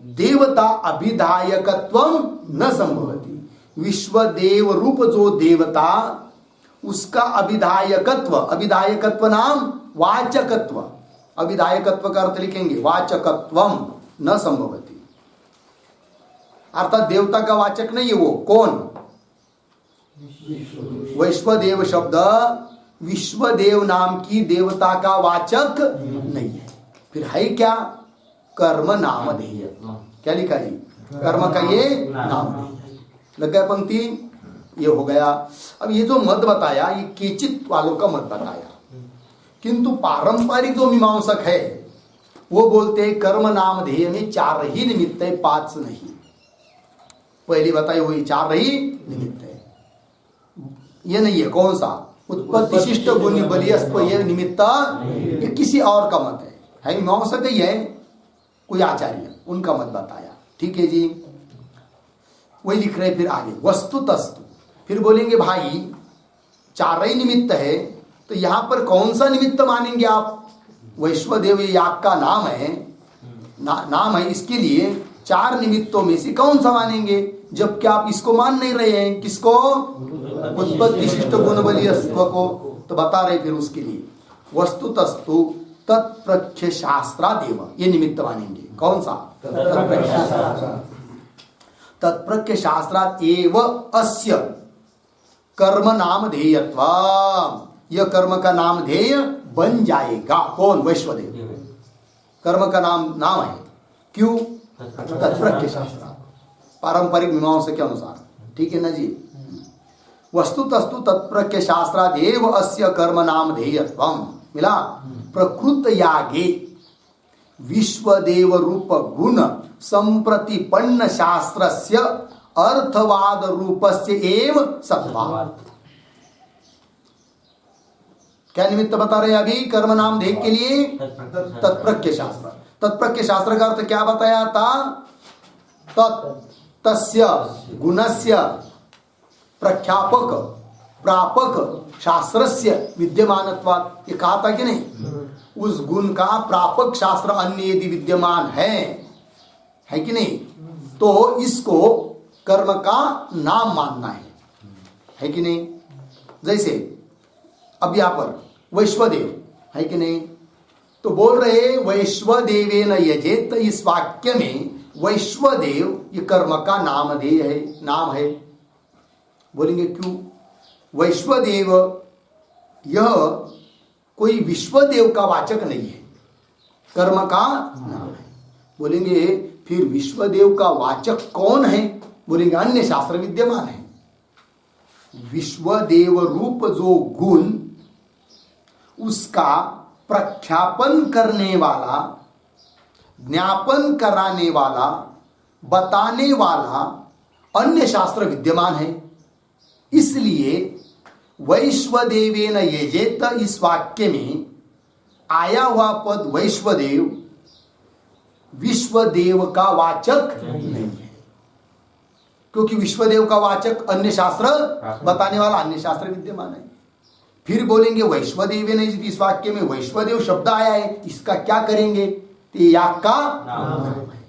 देवता अभिधायकत्वम न संभवति, विश्वदेव रूप जो देवता उसका अभिधायकत्व, अभिधायकत्व नाम वाचकत्व, अभिधायकत्व का अर्थ लिखेंगे वाचकत्वम न संभवति, अर्थात देवता का वाचक नहीं है वो, कौन? वैश्वदेव शब्द विश्वदेव नाम की देवता का वाचक नहीं है। फिर है क्या? कर्म नामधेय। क्या लिखा जी? कर्म का ये नामधेय। लग गया पंक्ति? ये हो गया। अब ये जो मत बताया ये केचित वालों का मत बताया, किंतु पारंपरिक जो मीमांसक है वो बोलते हैं कर्म नामधेय में 4 ही निमित्त है, 5 नहीं। पहली बताई वही 4 ही निमित्त है, ये नहीं है। कौन सा? उत्पत्ति शिष्ट गुण बलियस्त्व, ये निमित्त ये किसी और का मत है मीमांसक ही है, कोई आचार्य, उनका मत बताया। ठीक है जी, वही लिख रहे फिर आगे। वस्तुतस्तु, फिर बोलेंगे भाई 4 ही निमित्त है, तो यहां पर कौन सा निमित्त मानेंगे आप? वैश्वदेव याग का नाम है, नाम है, इसके लिए 4 निमित्तों में से कौन सा मानेंगे? जबकि आप इसको मान नहीं रहे हैं। किसको? उत्पत्ति शिष्ट गुण बलियस्त्व को। तो बता रहे फिर उसके लिए वस्तुतस्तु तत्प्रख्य शास्त्रादेव, ये निमित्त मानेंगे। कौन सा? तत्प्रख्य शास्त्रात् एव अस्य कर्म नामधेयत्व, यह कर्म का नामधेय बन जाएगा। कौन? वैश्वदेव। कर्म का नाम है, क्यों? तत्प्रख्य शास्त्र, पारंपरिक मीमांसा के अनुसार। ठीक है ना जी? वस्तुतस्तु तत्प्रख्य शास्त्रादेव अस्य कर्म नामधेयत्वम, मिला? प्रकृत यागे विश्वदेव रूप गुण संप्रतिपन्न शास्त्रस्य अर्थवाद रूपस्य एव सत्वात्। क्या निमित्त बता रहे हैं अभी कर्म नाम ध्येय के लिए? तत्प्रज्ञ शास्त्र। तत्प्रज्ञ शास्त्र का अर्थ क्या बताया था? तस्य गुणस्य प्रख्यापक प्रापक शास्त्रस्य विद्यमानत्वात्। ये कहा था कि नहीं? उस गुण का प्रापक शास्त्र अन्य यदि विद्यमान है कि नहीं, तो इसको कर्म का नाम मानना है कि नहीं? जैसे अब यहां पर वैश्वदेव है कि नहीं, तो बोल रहे वैश्वदेवेन यजेत। इस वाक्य में वैश्वदेव ये कर्म का नामधेय है, नाम है। बोलेंगे क्यों? वैश्वदेव यह कोई विश्वदेव का वाचक नहीं है, कर्म का नाम है। बोलेंगे फिर विश्वदेव का वाचक कौन है? बोलेंगे अन्य शास्त्र विद्यमान है। विश्वदेव रूप जो गुण उसका प्रख्यापन करने वाला, ज्ञापन कराने वाला, बताने वाला अन्य शास्त्र विद्यमान है। इसलिए वैश्वदेवेन यजेत इस वाक्य में आया हुआ पद वैश्वदेव विश्वदेव का वाचक नहीं है, क्योंकि विश्वदेव का वाचक अन्य शास्त्र बताने वाला अन्य शास्त्र विद्यमान है। फिर बोलेंगे वैश्वदेवेन, इस वाक्य में वैश्वदेव शब्द आया है, इसका क्या करेंगे? तो याग का नाम है।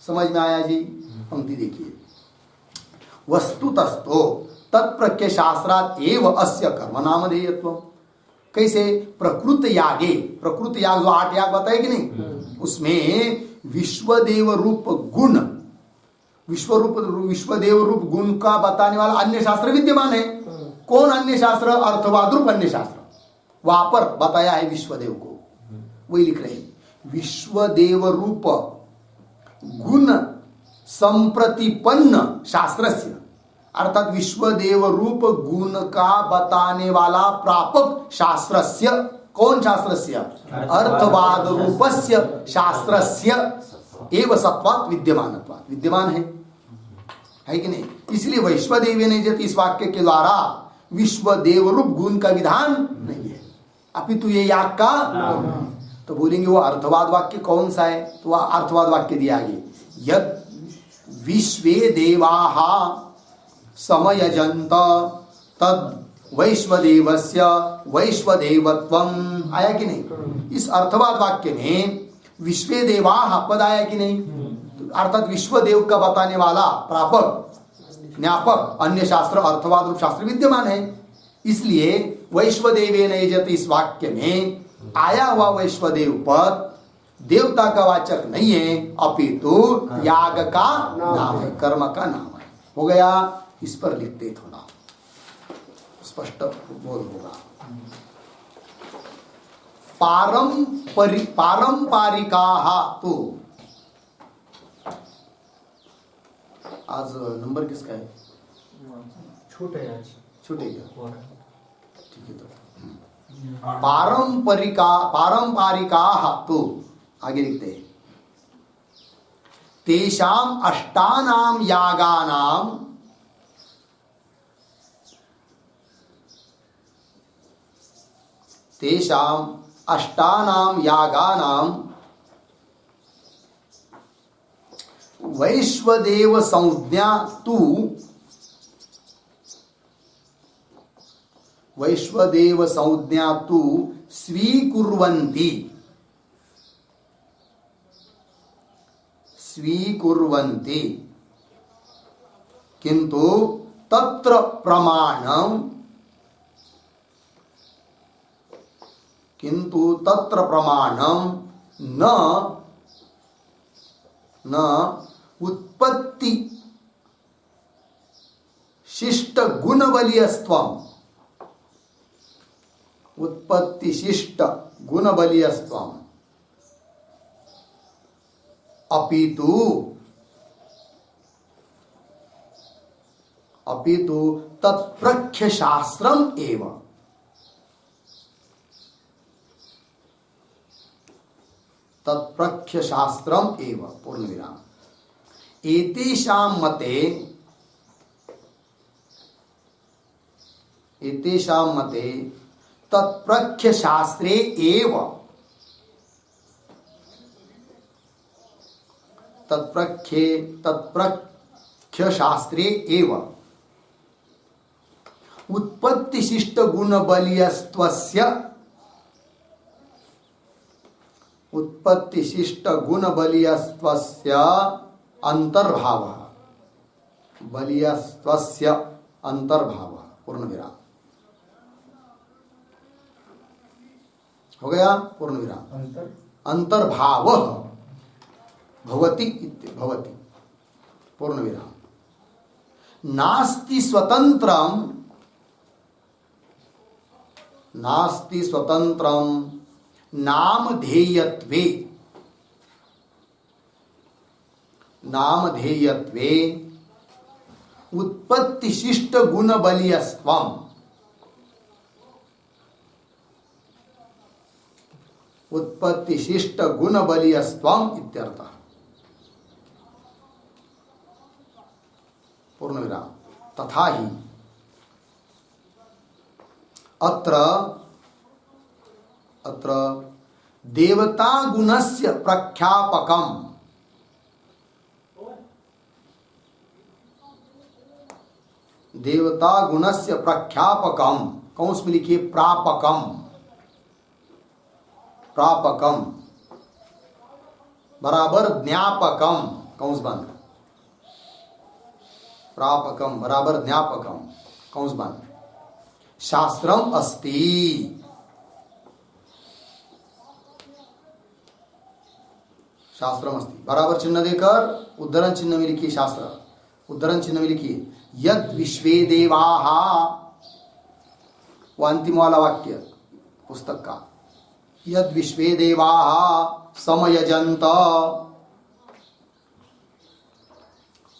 समझ में आया जी? पंक्ति देखिए, वस्तुतस्तो तत्प्रज्ञ शास्त्रात् एव अस्य कर्म नामधेयत्व। कैसे? प्रकृत यागे, प्रकृत याग जो 8 याग बताए कि नहीं, उसमें विश्वदेव रूप गुण, विश्वदेव रूप गुण का बताने वाला अन्य शास्त्र विद्यमान है। कौन अन्य शास्त्र? अर्थवाद रूप अन्य शास्त्र। वहां पर बताया है विश्वदेव को, वही लिख रहे हैं। विश्वदेव रूप गुण संप्रतिपन्न शास्त्रस्य, अर्थात विश्वदेव रूप गुण का बताने वाला प्रापक शास्त्रस्य। कौन शास्त्रस्य? अर्थवाद रूपस्य शास्त्रस्य एव सत्वात् विद्यमानत्वात्। विद्यमान है कि नहीं? इसलिए वैश्वदेव ने जब इस वाक्य के द्वारा विश्वदेव रूप गुण का विधान नहीं है, अपितु ये याग का नाम है। तो बोलेंगे वो अर्थवाद वाक्य कौन सा है? तो वह अर्थवाद वाक्य दिया आगे, यद विश्वे देवाः समयजन्त तद वैश्वदेवस्य वैश्वदेवत्वम्। आया कि नहीं? इस अर्थवाद वाक्य में विश्वे देवाः पद आया कि नहीं? तो अर्थात विश्वदेव का बताने वाला प्रापक ज्ञापक अन्य शास्त्र अर्थवाद रूप शास्त्र विद्यमान है। इसलिए वैश्वदेवेन यजत इस वाक्य में आया हुआ वैश्वदेव पद देवता का वाचक नहीं है, अपितु याग का नाम है, कर्म का नाम है। हो गया? इस पर लिखते थोड़ा स्पष्ट बोध होगा। पारंपरिकाः तो आज नंबर किसका है? छूटे आज, छूटे क्या? ठीक है। तो पारंपरिकाः तो आगे लिखते हैं, तेषाम अष्टानाम यागानाम वैश्वदेव संज्ञा तु स्वीकुर्वन्ति किंतु तत्र प्रमाणम न उत्पत्ति शिष्ट गुणबलियस्त्वम्, उत्पत्ति शिष्ट गुणबलियस्त्वम् अपितु तत्प्रख्य शास्त्रम एव। तत्प्रख्य शास्त्रम एव पूर्ण विराम। एतेषां मते एतेषां मते तत्प्रख्य शास्त्रे एव तत्प्रख्य शास्त्रे एव उत्पत्तिशिष्ट गुण बलियस्त्वस्य अंतर्भावः बलियस्त्वस्य अंतर्भावः पूर्ण विराम हो गया पूर्ण विराम अंतर्भावः भवति भवति पूर्ण विराम नास्ति स्वतंत्रम नामधेयत्वे उत्पत्तिशिष्ट गुण बलियस्त्वम् उत्पत्तिशिष्ट गुण बलियस्त्वम् इत्यर्थः पूर्ण विराम तथा ही अत्र देवता गुणस्य प्रख्यापकम् देवता गुणस्य प्रख्यापकम् कौंस में लिखिए प्रापकम बराबर ज्ञापकम कौंस बंद प्रापकम बराबर ज्ञापकम कौंस बंद शास्त्रम अस्ति बराबर चिन्ह देकर उद्धरण चिन्ह में लिखिए शास्त्र उद्धरण चिन्ह में लिखिए यद विश्वे देवाः वो अंतिम वाला वाक्य पुस्तक का यद विश्वे देवाः समयजन्त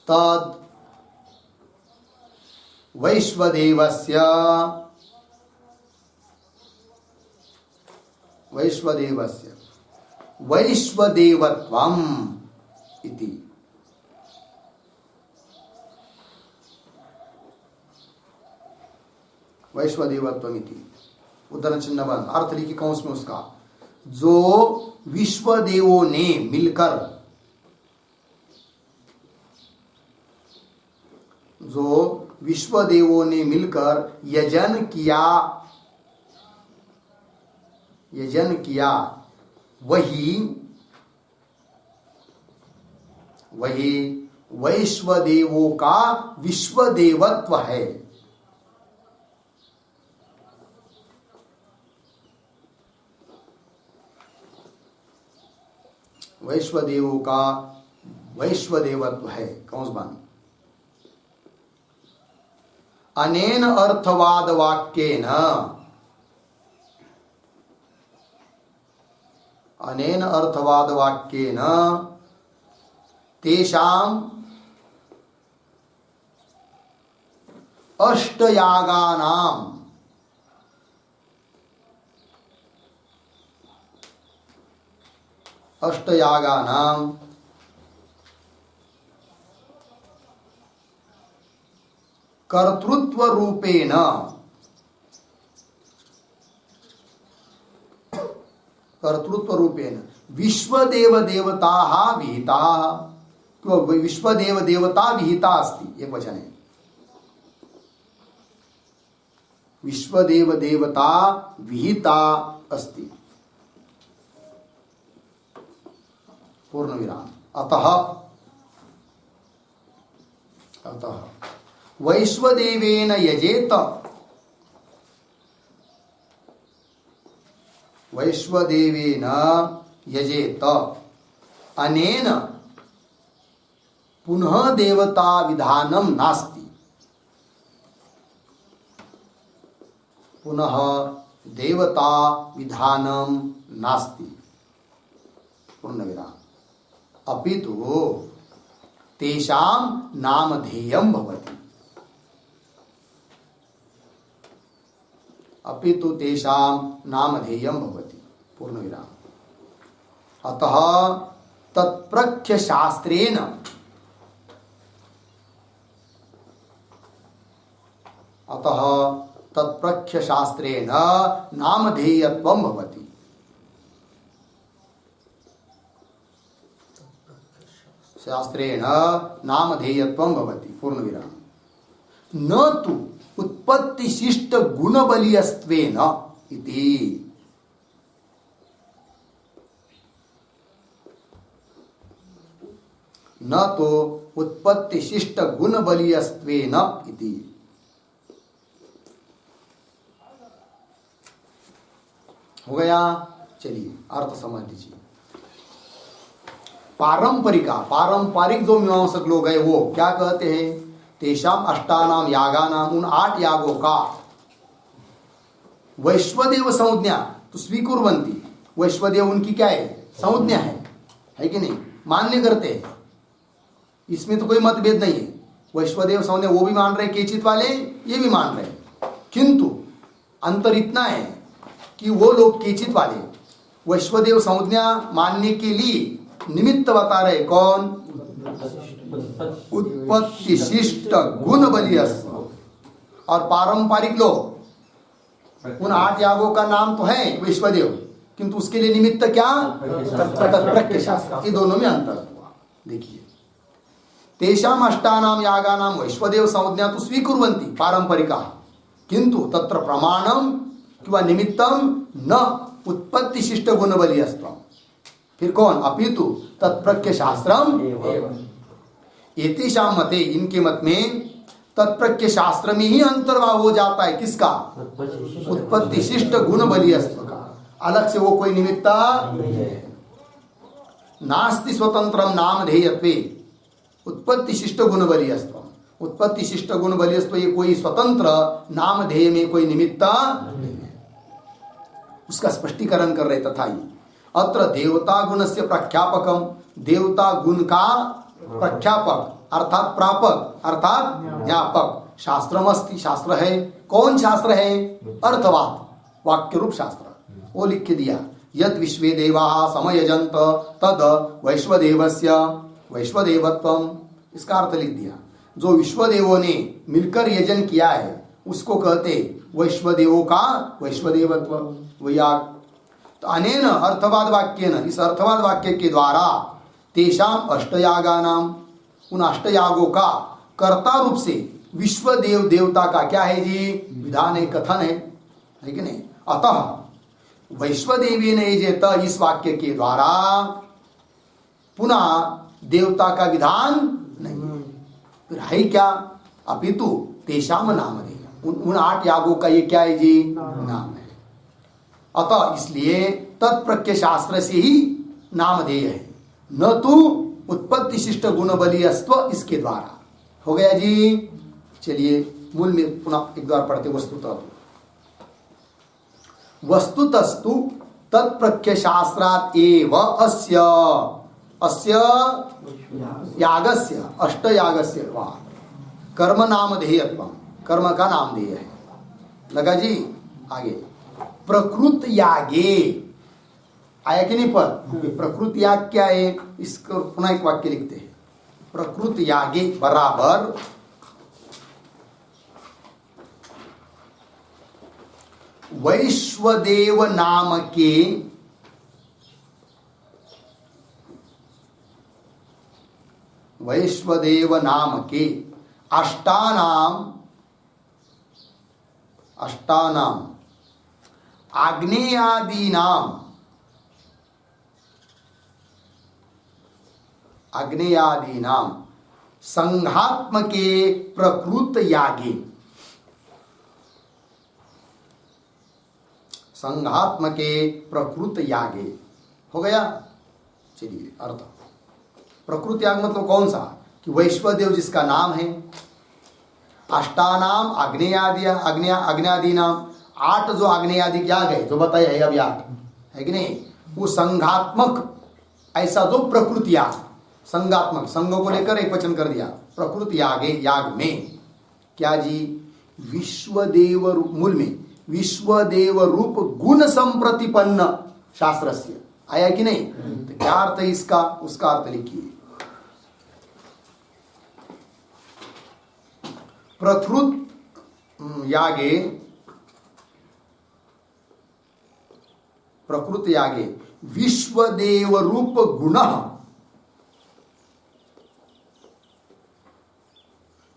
तद वैश्वदेवस्य वैश्वदेवत्वम् इति वैश्वदेवत्वम् इति उद्धरण चिन्ह बंद अर्थ लिखिए कौंस में उसका जो विश्वदेवों ने मिलकर यजन किया वही वैश्वदेवों का विश्वदेवत्व है वैश्वदेवों का वैश्वदेवत्व है कौंस बंद अनेन अर्थवाद वाक्येन तेषाम् अष्टयागानाम् कर्तृत्व रूपेण विश्वदेव देवताः विहिताः विश्वदेव देवता विहिता अस्ति एक वचन है विश्वदेव देवता विहिता अस्ति पूर्ण विराम अतः वैश्वदेवेन यजेत अनेन पुनः देवता विधानम नास्ति पूर्ण विराम अपितु तेषां नामधेयं भवति पूर्ण विराम अतः तत्प्रख्य शास्त्रेण तत्प्रख्य शास्त्रेण नामधेयत्वं भवति। शास्त्रेण नामधेयत्वं भवति पूर्णविराम। न तु उत्पत्तिशिष्ट गुणबलीयत्वेन इति। न तो उत्पत्तिशिष्ट गुणबलीयत्वेन इति। हो गया। चलिए अर्थ समझ लीजिए। पारंपरिक जो मीमांसक लोग हैं वो क्या कहते हैं? तेषाम अष्टानाम यागानाम, उन 8 यागों का वैश्वदेव संज्ञा तो स्वीकुर्वन्ति। वैश्वदेव उनकी क्या है? संज्ञा है कि नहीं? मान्य करते हैं, इसमें तो कोई मतभेद नहीं है। वैश्वदेव संज्ञा वो भी मान रहे, केचित वाले ये भी मान रहे, किंतु अंतर इतना है कि वो लोग केचित वाले वैश्वदेव संज्ञा मानने के लिए निमित्त बता रहे। कौन? उत्पत्तिशिष्ट गुण बलियस्व। और पारंपरिक लोग उन 8 यागों का नाम तो है वैश्वदेव, किंतु उसके लिए निमित्त क्या? तत्प्रख्य शास्त्र। ये दोनों में अंतर हुआ। देखिए, तेषाम अष्टानाम यागानाम वैश्वदेव संज्ञा तो स्वीकुर्वन्ति पारंपरिका, किंतु तत्र प्रमाणम किंवा निमित्तम न उत्पत्तिशिष्ट गुण बलियस्त्वम। फिर कौन? अपितु तत्प्रख्य शास्त्रम एतेषां मते, इनके मत में तत्प्रख्य शास्त्र में ही अंतर्भाव हो जाता है। किसका? उत्पत्तिशिष्ट गुण बलियस्त्व का। अलग से वो कोई निमित्ता नास्ति स्वतंत्रम नामधेयत्वे उत्पत्तिशिष्ट गुण बलियस्त्व। उत्पत्तिशिष्ट गुण बलियस्त्व ये कोई स्वतंत्र नामधेय में कोई निमित्ता नहीं है। उसका स्पष्टीकरण कर रहे। तथा ही अत्र देवता गुण से प्रख्यापकम, देवता गुण का प्रख्यापक अर्थात प्रापक अर्थात ज्ञापक शास्त्रमस्ति, शास्त्र है। कौन शास्त्र है? अर्थवाद, वाक्य रूप शास्त्र। वो लिख के दिया, यद विश्वे देवा समयजंत तद वैश्वदेवस्य वैश्वदेवत्वम। इसका अर्थ लिख दिया, जो विश्वदेवों ने मिलकर यजन किया है उसको कहते वैश्वदेवों का वैश्वदेवत्व। वैयाग तो अनेन अर्थवाद वाक्येन, इस अर्थवाद वाक्य के द्वारा तेषाम अष्टयागानाम, उन अष्टयागों का कर्ता रूप से विश्वदेव देवता का क्या है जी? विधान है, कथन है कि नहीं? अतः वैश्वदेवी ने जेत, इस वाक्य के द्वारा पुनः देवता का विधान नहीं। फिर है क्या? अपितु तेषाम नामधेय, उन 8 यागों का ये क्या है जी? नाम है। अतः इसलिए तत्प्रख्य शास्त्र से ही नामधेय है, न तो उत्पत्तिशिष्ट गुण बलियस्त्व इसके द्वारा। हो गया जी। चलिए मूल में पुनः एक बार पढ़ते। वस्तुतस्तु तत्प्रख्य शास्त्रात् एव अस्य यागस्य अष्टयागस्य वा कर्म नामधेयत्व, कर्म का नामधेय है। लगा जी? आगे प्रकृत यागे आया कि नहीं? पर प्रकृत याग क्या है? इसको पुनः एक वाक्य लिखते हैं। प्रकृत यागे बराबर वैश्वदेव नाम के अष्टानाम आग्नेयादीनाम संघात्मके प्रकृत यागे, संघात्मके प्रकृत यागे। हो गया। चलिए अर्थ। प्रकृत याग मतलब कौन सा? कि वैश्वदेव जिसका नाम है, अष्टानाम अग्नेयादीनाम 8 जो अग्नेयादि याग है जो बताया है अभी 8 है कि नहीं? वो संघात्मक, ऐसा जो प्रकृत याग, संगात्मक, संगों को लेकर एक वचन कर दिया। प्रकृत यागे, याग में क्या जी? विश्वदेव रूप, मूल में विश्वदेव रूप गुण संप्रतिपन्न शास्त्रस्य। आया कि नहीं? तो क्या अर्थ है इसका? उसका अर्थ लिखिए। प्रकृत यागे प्रकृति आगे विश्वदेव रूप गुण,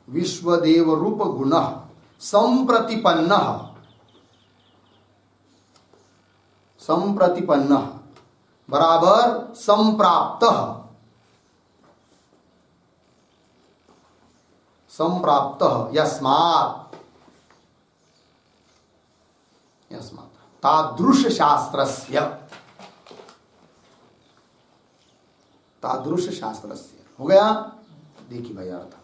विश्वदेव रूप गुण संप्रतिपन्न, संप्रतिपन्न बराबर संप्राप्त, संप्राप्त यस्मात्, यस्मात् तादृश शास्त्रस्य, तादृश शास्त्रस्य हो गया। देखिए भाई अर्थ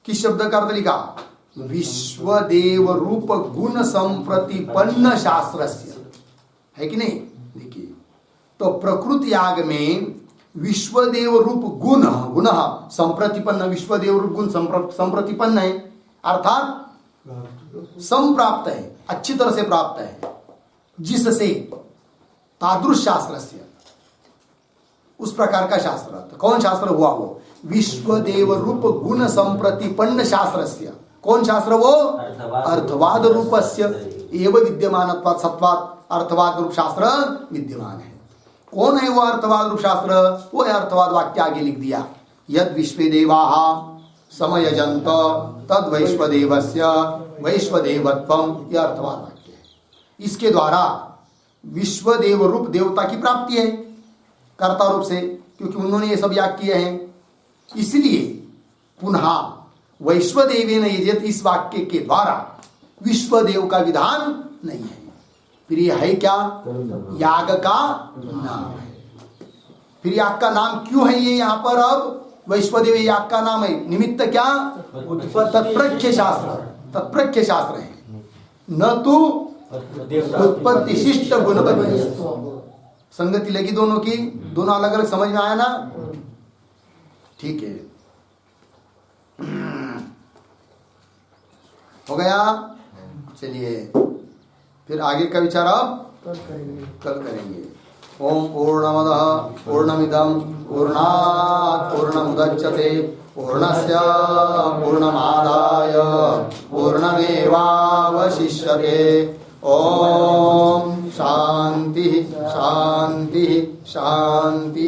किस शब्द का अर्थ लिखा, विश्वदेव रूप गुण संप्रतिपन्न शास्त्रस्य, है कि नहीं। देखिए तो प्रकृति याग में विश्वदेव रूप गुण, गुण संप्रतिपन्न, विश्वदेव रूप गुण संप्रतिपन्न है अर्थात संप्राप्त है, अच्छी तरह से प्राप्त है, जिससे तादृश शास्त्र से, उस प्रकार का शास्त्र। तो कौन शास्त्र हुआ वो, विश्वदेव रूप गुण संप्रतिपन्न शास्त्रस्य। कौन शास्त्र वो, अर्थवाद रूपस्य एव विद्यमानत्वात् सत्वात्, अर्थवाद रूप शास्त्र विद्यमान है। कौन है वो अर्थवाद रूप शास्त्र, वो अर्थवाद वाक्य आगे लिख दिया, यद विश्वदेवाः समयजन्त तद वैश्वदेवस्य वैश्वदेवत्वम, यह अर्थवाद वाक्य है। इसके द्वारा विश्वदेव रूप देवता की प्राप्ति है कर्ता रूप से, क्योंकि उन्होंने ये सब याग किए हैं। इसलिए पुनः वैश्वदेवेन यजत, इस वाक्य के द्वारा विश्वदेव का विधान नहीं है। फिर यह है क्या, याग का नाम है। फिर याग का नाम क्यों है ये यहाँ पर, अब वैश्वदेव याग का नाम है, निमित्त क्या, तत्प्रख्य शास्त्र, तत्प्रख्य शास्त्र है, न तो उत्पत्ति शिष्ट गुणपति। संगति लगी दोनों की, दोनों अलग अलग समझ में आया ना, ठीक है। हो गया। चलिए फिर आगे का विचार अब कल करेंगे। ओम पूर्णमदः पूर्णमिदं पूर्णात् पूर्णमुदच्यते पूर्णस्य पूर्णमादाय पूर्णमेवावशिष्यते। ओम शांति शांति शांति।